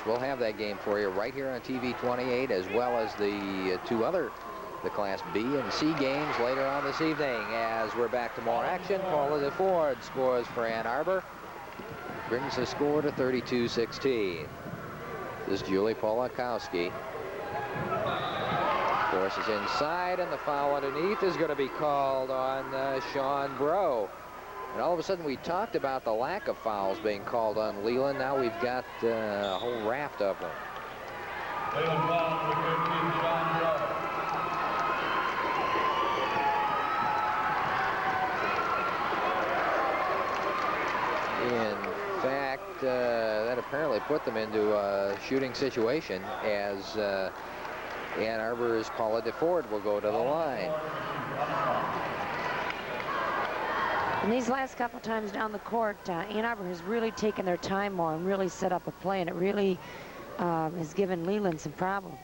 [SPEAKER 1] We'll have that game for you right here on TV 28, as well as the 2 other, the Class B and C games later on this evening. As we're back to more action, Paula DeFord scores for Ann Arbor, brings the score to 32-16. This is Julie Polakowski. Forces inside, and the foul underneath is going to be called on Sean Bro. And all of a sudden, we talked about the lack of fouls being called on Leland. Now we've got a whole raft of them.
[SPEAKER 3] Leland foul for 13, Sean Bro.
[SPEAKER 1] In fact, that apparently put them into a shooting situation, as Ann Arbor's Paula DeFord will go to the line.
[SPEAKER 2] And these last couple times down the court, Ann Arbor has really taken their time more and really set up a play, and it really has given Leland some problems.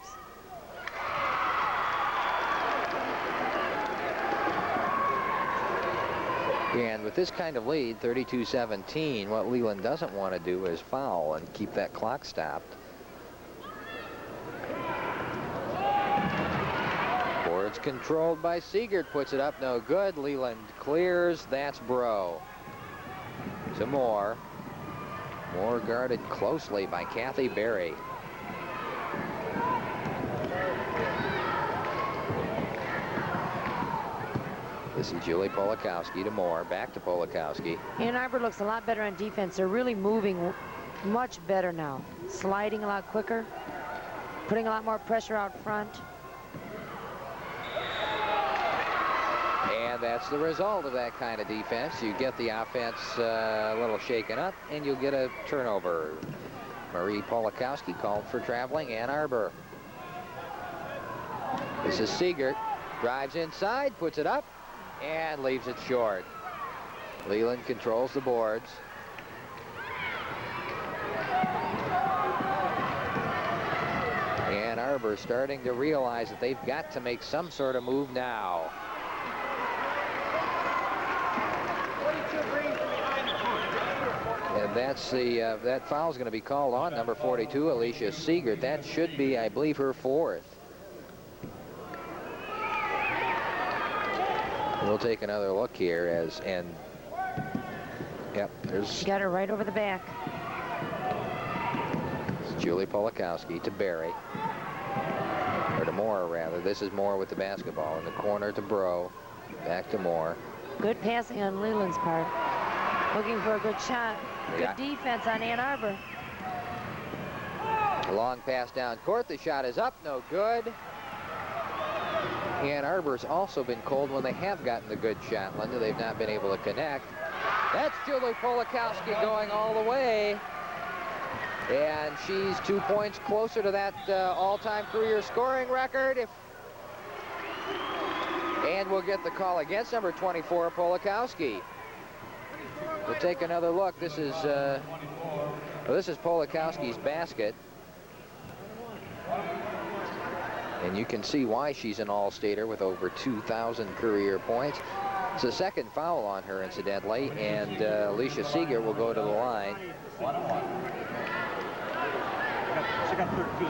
[SPEAKER 1] And with this kind of lead, 32-17, what Leland doesn't want to do is foul and keep that clock stopped. Boards controlled by Siegert, puts it up, no good. Leland clears, that's Bro. To Moore. Moore guarded closely by Kathy Berry. This is Julie Polakowski to Moore, back to Polakowski.
[SPEAKER 2] Ann Arbor looks a lot better on defense. They're really moving much better now. Sliding a lot quicker, putting a lot more pressure out front.
[SPEAKER 1] And that's the result of that kind of defense. You get the offense a little shaken up, and you'll get a turnover. Marie Polakowski called for traveling Ann Arbor. This is Siegert, drives inside, puts it up, and leaves it short. Leland controls the boards. Ann Arbor starting to realize that they've got to make some sort of move now. That's the that foul is going to be called on number 42, Alicia Siegert. That should be, I believe, her 4th. We'll take another look here yep, there's.
[SPEAKER 2] She got her right over the back.
[SPEAKER 1] It's Julie Polakowski to Barry. Or to Moore, rather. This is Moore with the basketball in the corner to Bro. Back to Moore.
[SPEAKER 2] Good passing on Leland's part. Looking for a good shot. Good defense on Ann Arbor.
[SPEAKER 1] A long pass down court. The shot is up. No good. Ann Arbor's also been cold when they have gotten the good shot, Linda. They've not been able to connect. That's Julie Polakowski going all the way. And she's 2 points closer to that all-time career scoring record. And we'll get the call against number 24, Polakowski. We'll take another look. This is Polakowski's basket. And you can see why she's an all-stater with over 2,000 career points. It's the second foul on her, incidentally, and Alicia Siegert will go to the line.
[SPEAKER 4] She got 13.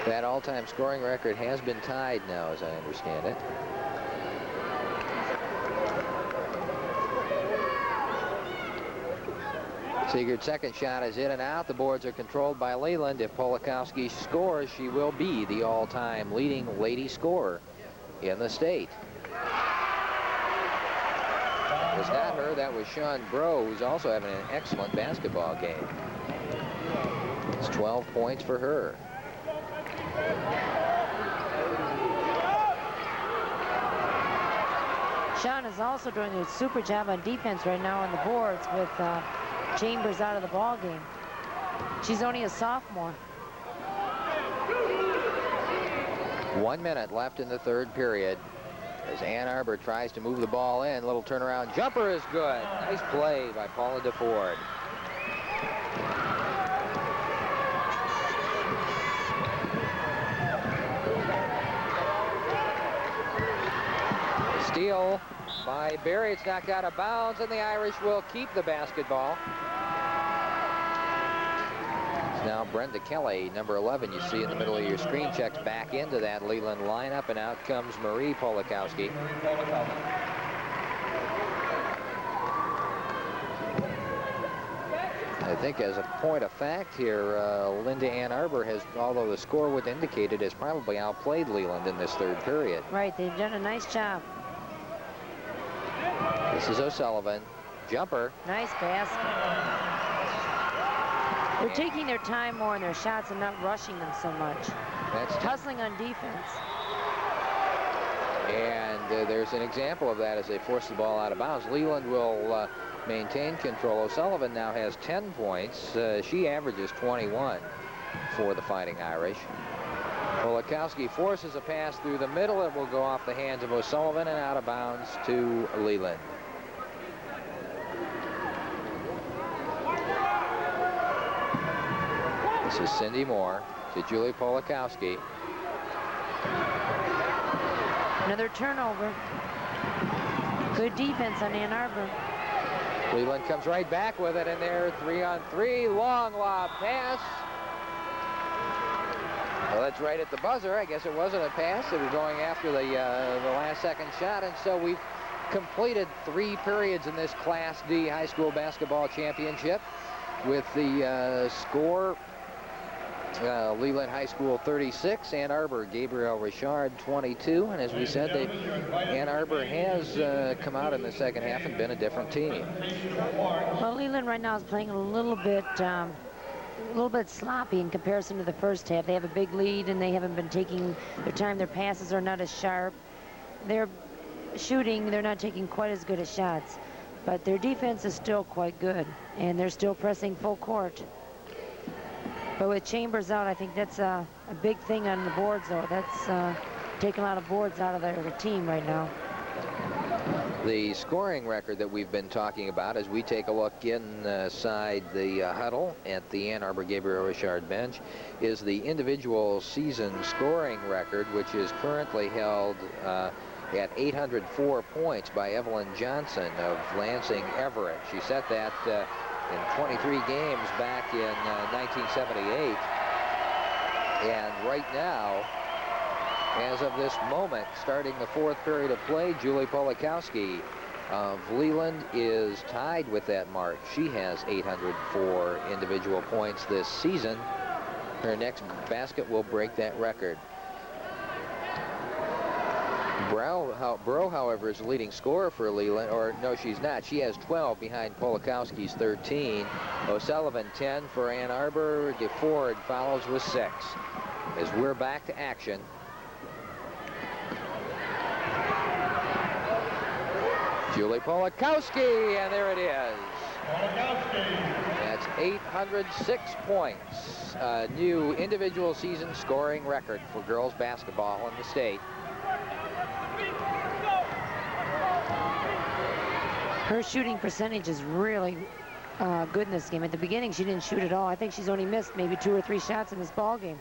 [SPEAKER 1] That all-time scoring record has been tied now, as I understand it. Siegert's second shot is in and out. The boards are controlled by Leland. If Polakowski scores, she will be the all-time leading lady scorer in the state. It was not her. That was Sean Bro, who's also having an excellent basketball game. It's 12 points for her.
[SPEAKER 2] Sean is also doing a super job on defense right now on the boards with Chambers out of the ball game. She's only a sophomore.
[SPEAKER 1] 1 minute left in the third period as Ann Arbor tries to move the ball in. Little turnaround jumper is good. Nice play by Paula DeFord. Steal by Barry. It's knocked out of bounds, and the Irish will keep the basketball. It's now Brenda Kelly, number 11, you see in the middle of your screen, checks back into that Leland lineup, and out comes Marie Polakowski. I think as a point of fact here, Linda, Ann Arbor has, although the score would indicate it, has probably outplayed Leland in this third period.
[SPEAKER 2] Right, they've done a nice job.
[SPEAKER 1] This is O'Sullivan. Jumper.
[SPEAKER 2] Nice basket. They're taking their time more in their shots and not rushing them so much.
[SPEAKER 1] That's
[SPEAKER 2] hustling on defense.
[SPEAKER 1] And there's an example of that as they force the ball out of bounds. Leland will maintain control. O'Sullivan now has 10 points. She averages 21 for the Fighting Irish. Polakowski forces a pass through the middle. It will go off the hands of O'Sullivan and out of bounds to Leland. This is Cindy Moore to Julie Polakowski.
[SPEAKER 2] Another turnover. Good defense on Ann Arbor.
[SPEAKER 1] Leland comes right back with it, and there, 3-on-3, long lob pass. Well, that's right at the buzzer. I guess it wasn't a pass. They were going after the last second shot, and so we've completed 3 periods in this Class D high school basketball championship with the score. Leland High School 36, Ann Arbor Gabriel Richard 22, and as we said, Ann Arbor has come out in the second half and been a different team.
[SPEAKER 2] Well, Leland right now is playing a little bit sloppy in comparison to the first half. They have a big lead and they haven't been taking their time. Their passes are not as sharp. They're shooting, they're not taking quite as good as shots, but their defense is still quite good, and they're still pressing full court. But with Chambers out, I think that's a big thing on the boards, though. That's taking a lot of boards out of their team right now.
[SPEAKER 1] The scoring record that we've been talking about as we take a look inside the huddle at the Ann Arbor Gabriel Richard bench is the individual season scoring record, which is currently held at 804 points by Evelyn Johnson of Lansing Everett. She set that in 23 games back in 1978. And right now, as of this moment, starting the fourth period of play, Julie Polakowski of Leland is tied with that mark. She has 804 individual points this season. Her next basket will break that record. Bro, however, is the leading scorer for Leland, or no, she's not. She has 12 behind Polakowski's 13. O'Sullivan 10 for Ann Arbor. DeFord follows with 6. As we're back to action. Julie Polakowski, and there it is. That's 806 points. A new individual season scoring record for girls basketball in the state.
[SPEAKER 2] Her shooting percentage is really good in this game. At the beginning, she didn't shoot at all. I think she's only missed maybe 2 or 3 shots in this ball game.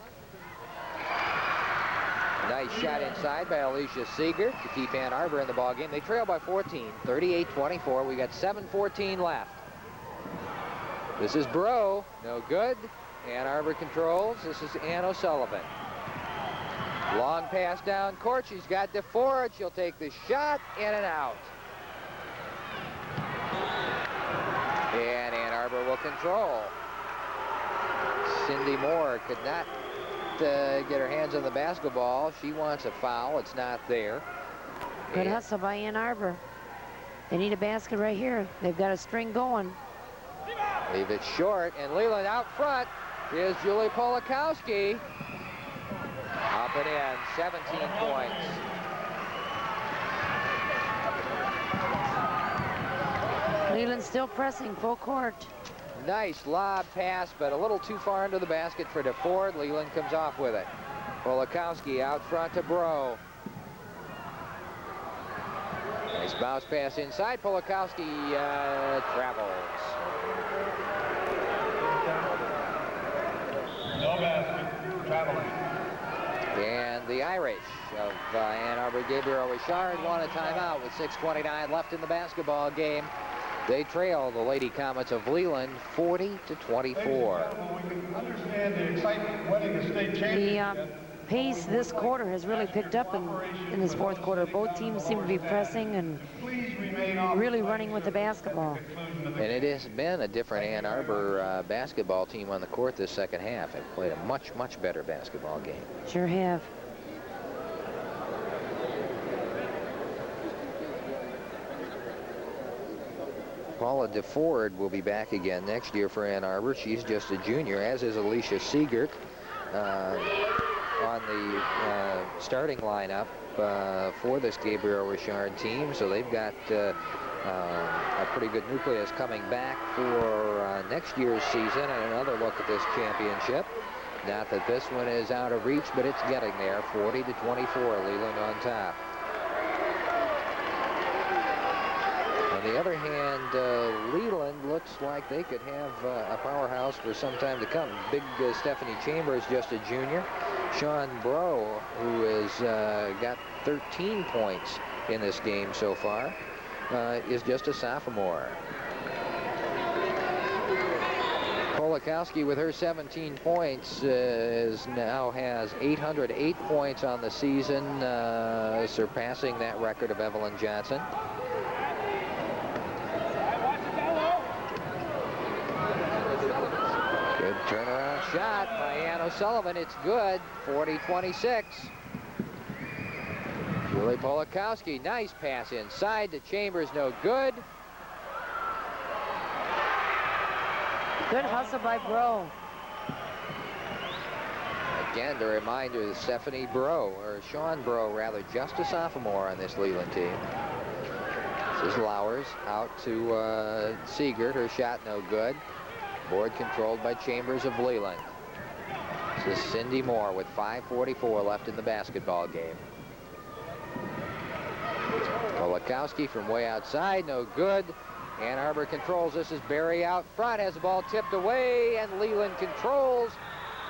[SPEAKER 1] Nice shot inside by Alicia Siegert to keep Ann Arbor in the ball game. They trail by 14, 38-24. We got 7:14 left. This is Bro, no good. Ann Arbor controls. This is Ann O'Sullivan. Long pass down court. She's got DeFord. She'll take the shot, in and out. And Ann Arbor will control. Cindy Moore could not get her hands on the basketball. She wants a foul. It's not there.
[SPEAKER 2] Good hustle by Ann Arbor. They need a basket right here. They've got a string going.
[SPEAKER 1] Leave it short, and Leland out front is Julie Polakowski. Up and in, 17 points.
[SPEAKER 2] Leland still pressing full court.
[SPEAKER 1] Nice lob pass, but a little too far into the basket for DeFord. Leland comes off with it. Polakowski out front to Bro. Nice bounce pass inside. Polakowski travels.
[SPEAKER 3] No basket, traveling.
[SPEAKER 1] And the Irish of Ann Arbor Gabriel Richard want a timeout with 6:29 left in the basketball game. They trail the Lady Comets of Leland 40-24.
[SPEAKER 3] Understand the excitement winning the state championship.
[SPEAKER 2] The pace this quarter has really picked up in this fourth quarter. Both teams seem to be pressing and really running with the basketball.
[SPEAKER 1] And it has been a different Ann Arbor basketball team on the court this second half. They've played a much, much better basketball game.
[SPEAKER 2] Sure have.
[SPEAKER 1] Paula DeFord will be back again next year for Ann Arbor. She's just a junior, as is Alicia Siegert on the starting lineup for this Gabriel Richard team. So they've got a pretty good nucleus coming back for next year's season, and another look at this championship. Not that this one is out of reach, but it's getting there. 40-24, Leland on top. On the other hand, Leland looks like they could have a powerhouse for some time to come. Big Stephanie Chambers, just a junior. Sean Bro, who has got 13 points in this game so far, is just a sophomore. Polakowski with her 17 points now has 808 points on the season, surpassing that record of Evelyn Johnson. Good turnaround shot by Ann O'Sullivan. It's good. 40-26. Julie Polakowski, nice pass inside to Chambers, no good.
[SPEAKER 2] Good hustle by Bro.
[SPEAKER 1] Again, the reminder that Stephanie Bro, or Sean Bro rather, just a sophomore on this Leland team. This is Lowers out to Siegert. Her shot no good. Board controlled by Chambers of Leland. This is Cindy Moore with 5:44 left in the basketball game. Polakowski from way outside, no good. Ann Arbor controls. This is Barry out front, has the ball tipped away, and Leland controls.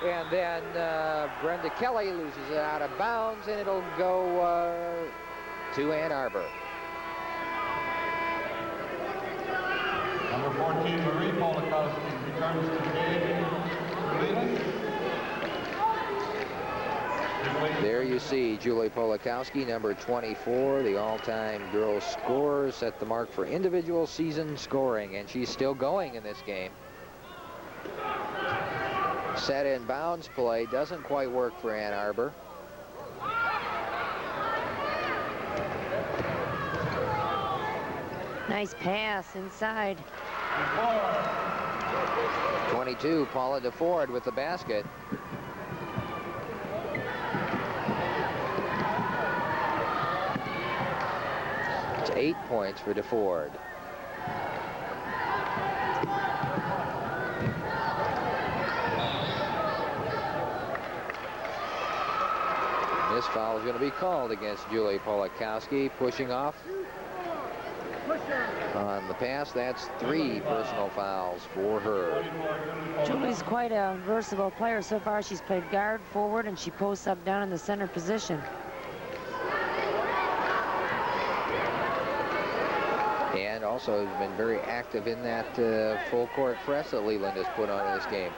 [SPEAKER 1] And then Brenda Kelly loses it out of bounds, and it'll go to Ann Arbor.
[SPEAKER 3] Number 14, Marie Polakowski, returns to the game for Leland.
[SPEAKER 1] There you see Julie Polakowski, number 24, the all-time girls scorer, set the mark for individual season scoring, and she's still going in this game. Set in bounds play doesn't quite work for Ann Arbor.
[SPEAKER 2] Nice pass inside.
[SPEAKER 1] 22, Paula DeFord with the basket. It's 8 points for DeFord. This foul is going to be called against Julie Polakowski, pushing off on the pass. That's 3 personal fouls for her.
[SPEAKER 2] Julie's quite a versatile player so far. She's played guard, forward, and she posts up down in the center position.
[SPEAKER 1] And also has been very active in that full court press that Leland has put on in this game.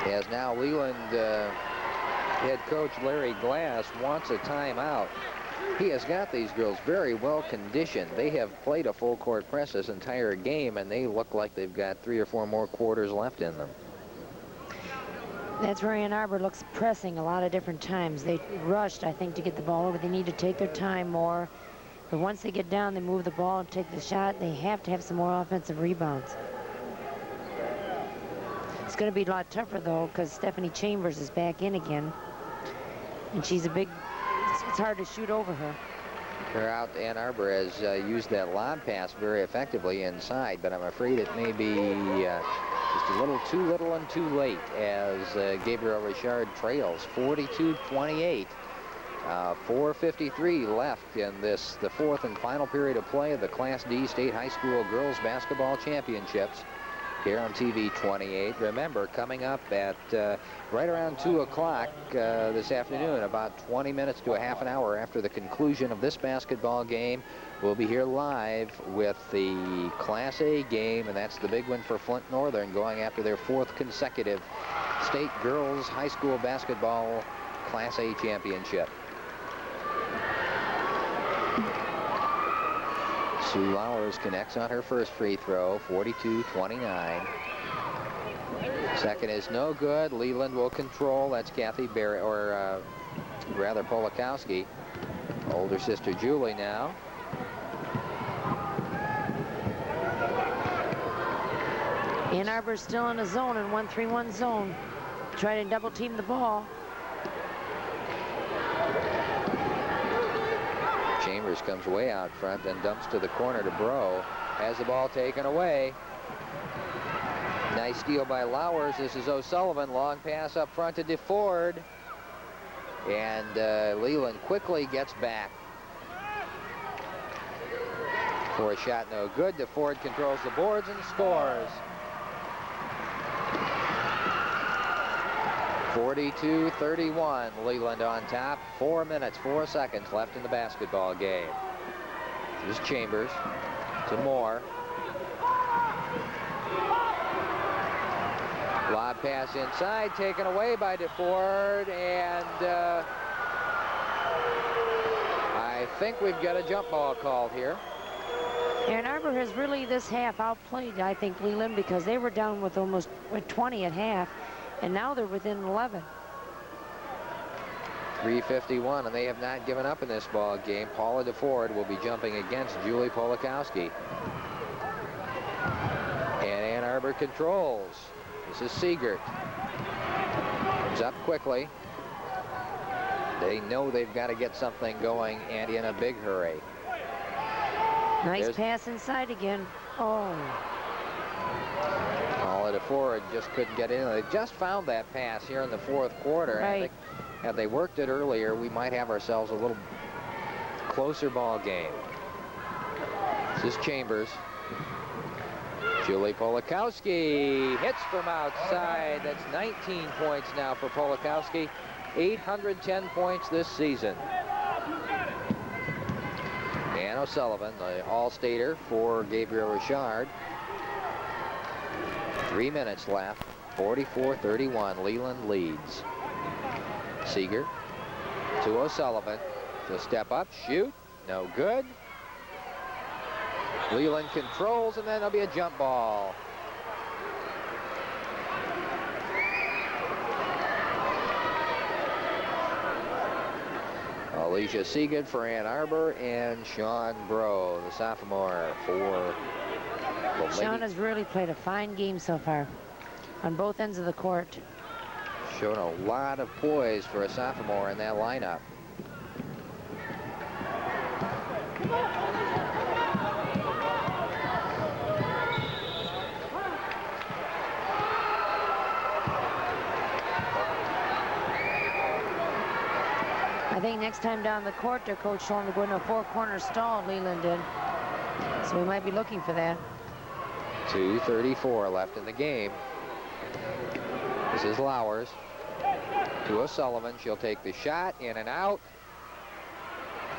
[SPEAKER 1] As now Leland head coach Larry Glass wants a timeout. He has got these girls very well conditioned. They have played a full court press this entire game, and they look like they've got 3 or 4 more quarters left in them.
[SPEAKER 2] That's where Ann Arbor looks pressing a lot of different times. They rushed, I think, to get the ball over. They need to take their time more. But once they get down, they move the ball and take the shot. They have to have some more offensive rebounds. It's going to be a lot tougher, though, because Stephanie Chambers is back in again. And she's a big, it's hard to shoot over her.
[SPEAKER 1] Her out Ann Arbor has used that lob pass very effectively inside, but I'm afraid it may be just a little too little and too late as Gabriel Richard trails 42-28. 4:53 left in this, the 4th and final period of play of the Class D State High School Girls Basketball Championships here on TV 28. Remember, coming up at right around 2 o'clock this afternoon, about 20 minutes to a half an hour after the conclusion of this basketball game, we'll be here live with the Class A game, and that's the big one for Flint Northern, going after their 4th consecutive State Girls High School Basketball Class A Championship. Sue Lowers connects on her first free throw, 42-29. Second is no good. Leland will control. That's Kathy Barry, or rather Polakowski. Older sister Julie now.
[SPEAKER 2] Ann Arbor's still in a zone, in 1-3-1 zone. Try to double team the ball.
[SPEAKER 1] Chambers comes way out front, then dumps to the corner to Bro. Has the ball taken away. Nice steal by Lowers. This is O'Sullivan. Long pass up front to DeFord. And Leland quickly gets back for a shot no good. DeFord controls the boards and scores. 42-31, Leland on top. 4 minutes, 4 seconds left in the basketball game. Here's Chambers to Moore. Lob pass inside, taken away by DeFord, and I think we've got a jump ball called here.
[SPEAKER 2] Ann Arbor has really this half outplayed, I think, Leland, because they were down with almost 20 at half. And now they're within 11.
[SPEAKER 1] 3:51, and they have not given up in this ball game. Paula DeFord will be jumping against Julie Polakowski. And Ann Arbor controls. This is Siegert. Comes up quickly. They know they've got to get something going, and in a big hurry.
[SPEAKER 2] Nice pass inside again. Oh.
[SPEAKER 1] Paula DeFord just couldn't get in. They just found that pass here in the 4th quarter.
[SPEAKER 2] Right.
[SPEAKER 1] I think had they worked it earlier, we might have ourselves a little closer ball game. This is Chambers. Julie Polakowski hits from outside. That's 19 points now for Polakowski. 810 points this season. Ann O'Sullivan, the all-stater for Gabriel Richard. 3 minutes left. 44-31. Leland leads. Seeger to O'Sullivan. She'll step up, shoot. No good. Leland controls, and then there'll be a jump ball. Alicia Seagood for Ann Arbor, and Sean Bro, the sophomore, for the lady.
[SPEAKER 2] Sean has really played a fine game so far on both ends of the court.
[SPEAKER 1] Shown a lot of poise for a sophomore in that lineup.
[SPEAKER 2] I think next time down the court, their coach showing to go into a four-corner stall, Leland did. So we might be looking for that.
[SPEAKER 1] 2:34 left in the game. This is Lowers to O'Sullivan. She'll take the shot, in and out.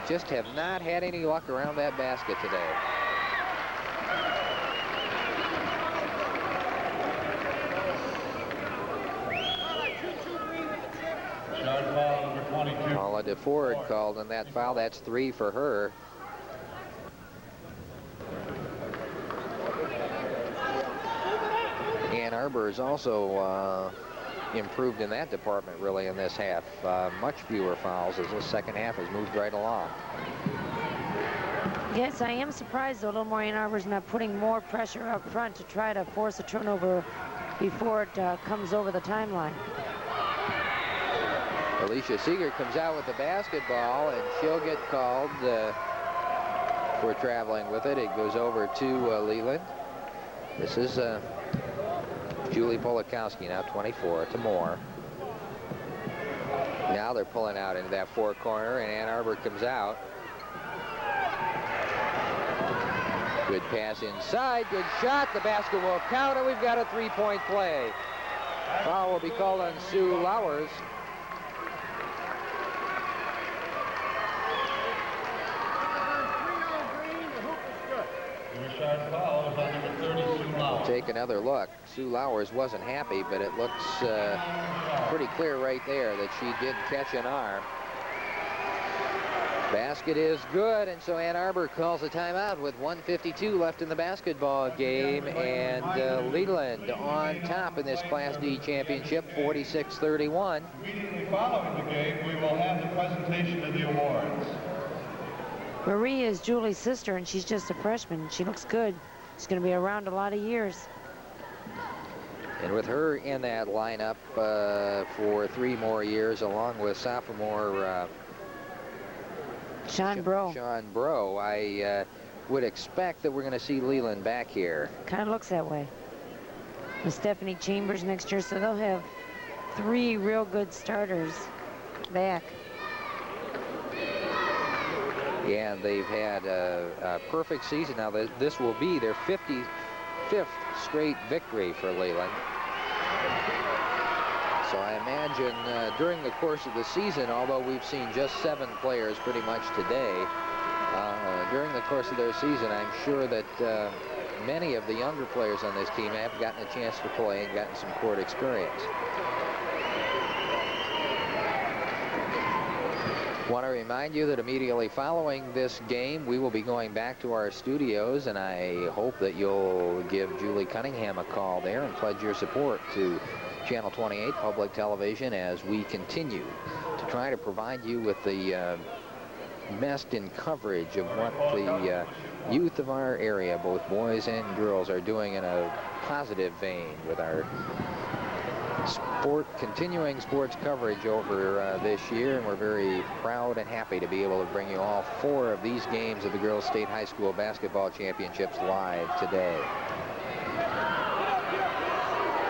[SPEAKER 1] Just have not had any luck around that basket today. Paula DeFord called on that foul. That's 3 for her. Ann Arbor is also improved in that department really in this half. Much fewer fouls as the second half has moved right along.
[SPEAKER 2] Yes, I am surprised though a little more Ann Arbor's not putting more pressure up front to try to force a turnover before it comes over the timeline.
[SPEAKER 1] Alicia Seeger comes out with the basketball, and she'll get called for traveling with it. It goes over to Leland. This is Julie Polakowski, now 24 to Moore. Now they're pulling out into that four corner, and Ann Arbor comes out. Good pass inside, good shot. The basket will count, and we've got a three-point play. Foul will be called on Sue Lowers. We'll take another look. Sue Lowers wasn't happy, but it looks pretty clear right there that she did catch an arm. Basket is good, and so Ann Arbor calls a timeout with 1:52 left in the basketball game, and Leland on top in this Class D championship, 46-31.
[SPEAKER 3] Immediately following the game, we will have the presentation of the awards.
[SPEAKER 2] Marie is Julie's sister, and she's just a freshman. She looks good. She's going to be around a lot of years.
[SPEAKER 1] And with her in that lineup for 3 more years, along with sophomore
[SPEAKER 2] Sean Bro.
[SPEAKER 1] Sean Bro, I would expect that we're going to see Leland back here.
[SPEAKER 2] Kind of looks that way. With Stephanie Chambers next year, so they'll have 3 real good starters back.
[SPEAKER 1] Yeah, and they've had a perfect season. Now, this will be their 55th straight victory for Leland. So I imagine during the course of the season, although we've seen just 7 players pretty much today, during the course of their season, I'm sure that many of the younger players on this team have gotten a chance to play and gotten some court experience. Want to remind you that immediately following this game, we will be going back to our studios, and I hope that you'll give Julie Cunningham a call there and pledge your support to Channel 28 Public Television as we continue to try to provide you with the best in coverage of what the youth of our area, both boys and girls, are doing in a positive vein with our continuing sports coverage over this year, and we're very proud and happy to be able to bring you all 4 of these games of the Girls State High School Basketball Championships live today.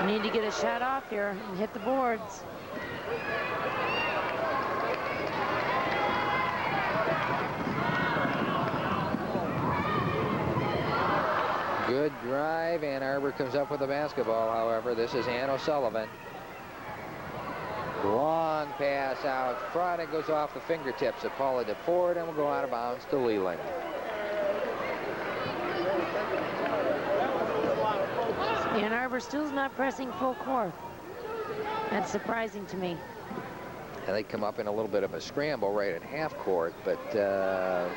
[SPEAKER 2] We need to get a shot off here and hit the boards.
[SPEAKER 1] drive. Ann Arbor comes up with the basketball, however. This is Ann O'Sullivan. Long pass out front. It goes off the fingertips of Paula DeFord and will go out of bounds to Leland.
[SPEAKER 2] Ann Arbor still's not pressing full court. That's surprising to me.
[SPEAKER 1] And they come up in a little bit of a scramble right at half court, but they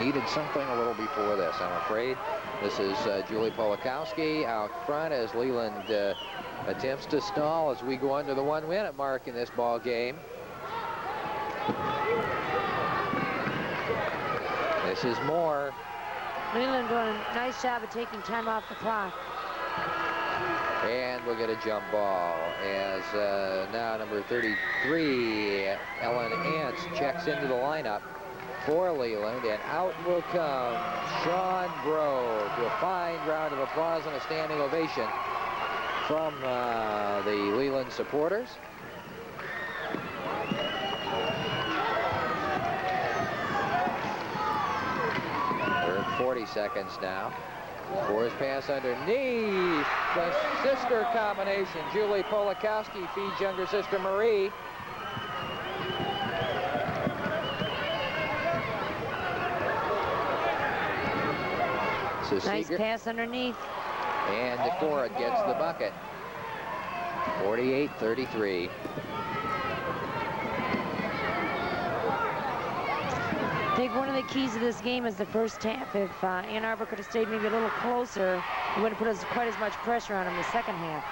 [SPEAKER 1] needed something a little before this, I'm afraid. This is Julie Polakowski out front as Leland attempts to stall as we go under the 1-minute mark in this ball game. This is Moore.
[SPEAKER 2] Leland doing a nice job of taking time off the clock.
[SPEAKER 1] And we'll get a jump ball as now number 33, Ellen Ants, checks into the lineup for Leland, and out will come Sean Bro to a fine round of applause and a standing ovation from the Leland supporters. We're at 40 seconds now. Force pass underneath. The sister combination. Julie Polakowski feeds younger sister Marie.
[SPEAKER 2] Nice pass underneath.
[SPEAKER 1] And DeFord gets the bucket. 48-33.
[SPEAKER 2] I think one of the keys of this game is the first half. If Ann Arbor could have stayed maybe a little closer, it wouldn't put quite as much pressure on them the second half.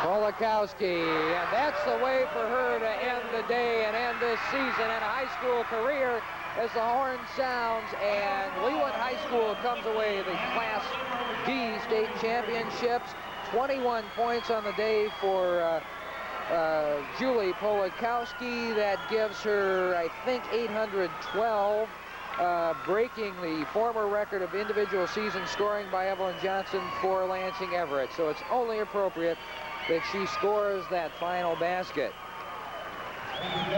[SPEAKER 1] Polakowski, and that's the way for her to end the day and end this season and a high school career as the horn sounds, and Leland High School comes away the Class D state championships. 21 points on the day for Julie Polakowski. That gives her, I think, 812, breaking the former record of individual season scoring by Evelyn Johnson for Lansing Everett. So it's only appropriate that she scores that final basket.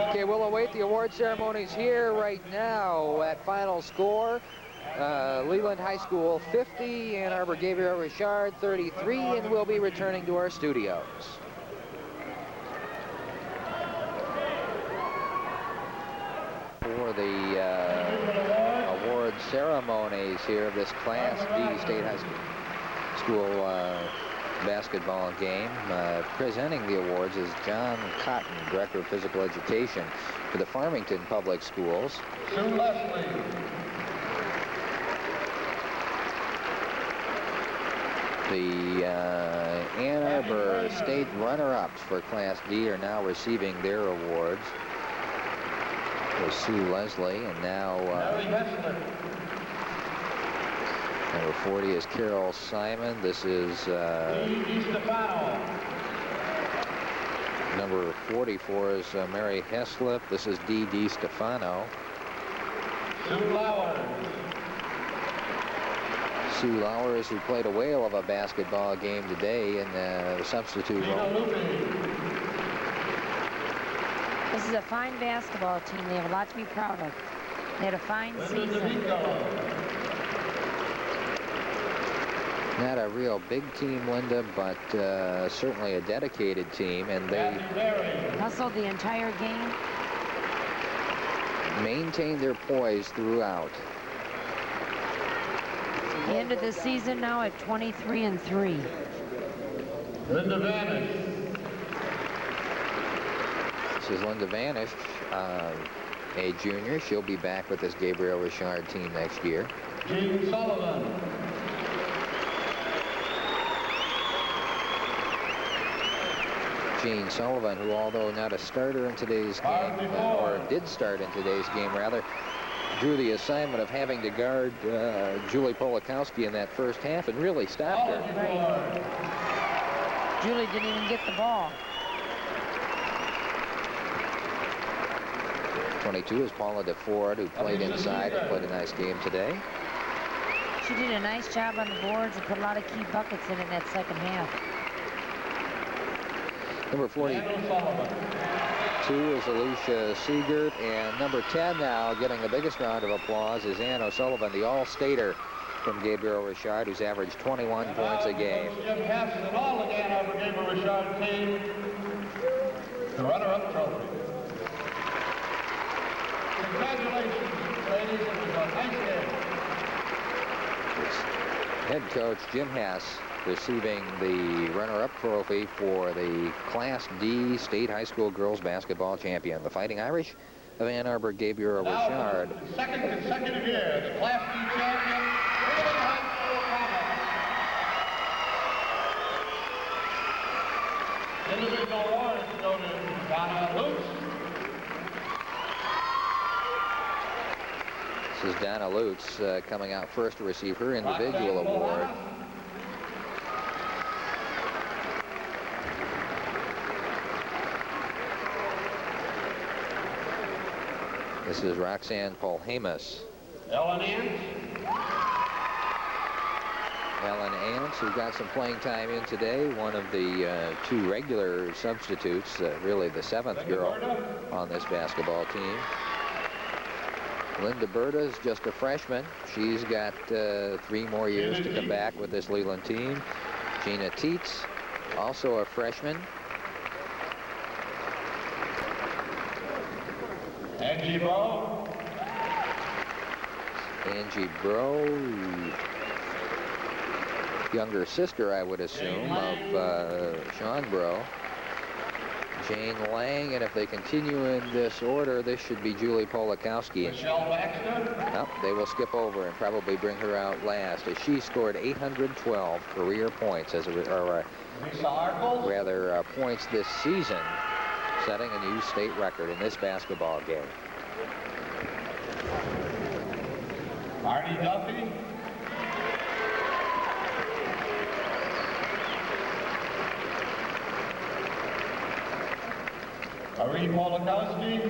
[SPEAKER 1] Okay, we'll await the award ceremonies here right now. At final score, Leland High School 50, Ann Arbor Gabriel Richard 33, and we'll be returning to our studios. For the award ceremonies here of this Class D State High School basketball game, presenting the awards is John Cotton, Director of Physical Education for the Farmington Public Schools.
[SPEAKER 3] Sue Leslie.
[SPEAKER 1] The Ann Arbor State runner-ups for Class D are now receiving their awards. There's Sue Leslie, and now number 40 is Carol Simon. This is number 44 is Mary Heslip. This is Dee Stefano. Sue Lowers, who played a whale of a basketball game today in the substitute role.
[SPEAKER 2] This is a fine basketball team. They have a lot to be proud of. They had a fine season.
[SPEAKER 1] Not a real big team, Linda, but certainly a dedicated team, and they
[SPEAKER 2] hustled the entire game.
[SPEAKER 1] Maintained their poise throughout.
[SPEAKER 2] The end of the season now at 23-3.
[SPEAKER 3] Linda Vanish.
[SPEAKER 1] This is Linda Vanish, a junior. She'll be back with this Gabriel Richard team next year.
[SPEAKER 3] Jean Sullivan.
[SPEAKER 1] Jean Sullivan, who, although not a starter in today's game, or did start in today's game rather, drew the assignment of having to guard Julie Polakowski in that first half and really stopped her.
[SPEAKER 2] Right. Julie didn't even get the ball.
[SPEAKER 1] 22 is Paula DeFord, who played inside and played a nice game today.
[SPEAKER 2] She did a nice job on the boards and put a lot of key buckets in that second half.
[SPEAKER 1] Number 42 is Alicia Siegert, and number 10 now getting the biggest round of applause is Ann O'Sullivan, the all-stater from Gabriel Richard, who's averaged 21 points a game.
[SPEAKER 3] Jim Hess and all the Ann Arbor Gabriel Richard team, the runner-up trophy. Congratulations, ladies. It was a nice game.
[SPEAKER 1] Head coach Jim Hess receiving the runner-up trophy for the Class D State High School Girls Basketball Champion. The Fighting Irish of Ann Arbor, Gabriel Richard.
[SPEAKER 3] For the second consecutive year as Class D champion, Leland High School Combat. Individual awards go to Donna Lutz.
[SPEAKER 1] This is Donna Lutz coming out first to receive her individual award. This is Roxanne Polhamus.
[SPEAKER 3] Ellen Ants.
[SPEAKER 1] Ellen Ants, who got some playing time in today, one of the two regular substitutes, really the seventh girl on this basketball team. Linda Berta is just a freshman. She's got 3 more years to come back with this Leland team. Gina Tietz, also a freshman.
[SPEAKER 3] Angie Bro.
[SPEAKER 1] Angie Bro, younger sister, I would assume, of Sean Bro. Jane Lang, and if they continue in this order, this should be Julie Polakowski.
[SPEAKER 3] Michelle Baxter.
[SPEAKER 1] Nope, they will skip over and probably bring her out last, as she scored 812 career points, rather points this season, setting a new state record in this basketball game.
[SPEAKER 3] Marty Duffy. Marie Polakowski.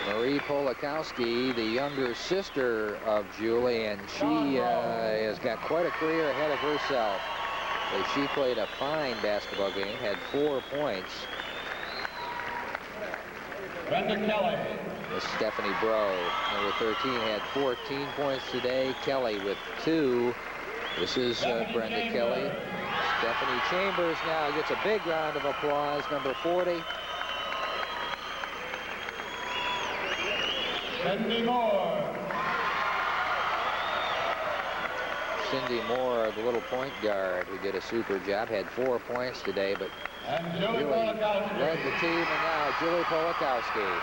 [SPEAKER 1] Marie Polakowski, the younger sister of Julie, and she has got quite a career ahead of herself. As she played a fine basketball game, had 4 points.
[SPEAKER 3] Brenda Kelly.
[SPEAKER 1] This is Stephanie Bro, number 13, had 14 points today. Kelly with 2. This is Brenda Kelly. Stephanie Chambers now gets a big round of applause, number 40.
[SPEAKER 3] Cindy Moore.
[SPEAKER 1] Cindy Moore, the little point guard, who did a super job, had 4 points today, but
[SPEAKER 3] And Julie
[SPEAKER 1] really
[SPEAKER 3] Polakowski.
[SPEAKER 1] led the team, and now Julie Polakowski.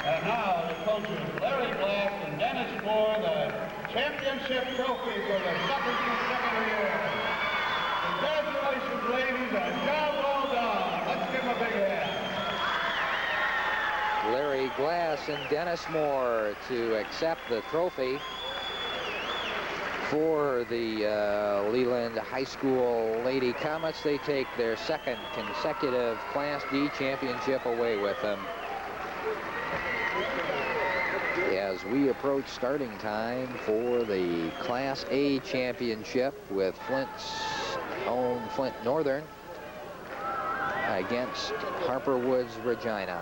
[SPEAKER 3] And now the coaches Larry Glass and Dennis Moore, the championship trophy for the second consecutive year. Congratulations, ladies, and job well done. Let's give them a big hand.
[SPEAKER 1] Larry Glass and Dennis Moore to accept the trophy for the Leland High School Lady Comets. They take their second consecutive Class D championship away with them. As we approach starting time for the Class A championship with Flint's own Flint Northern against Harper Woods Regina.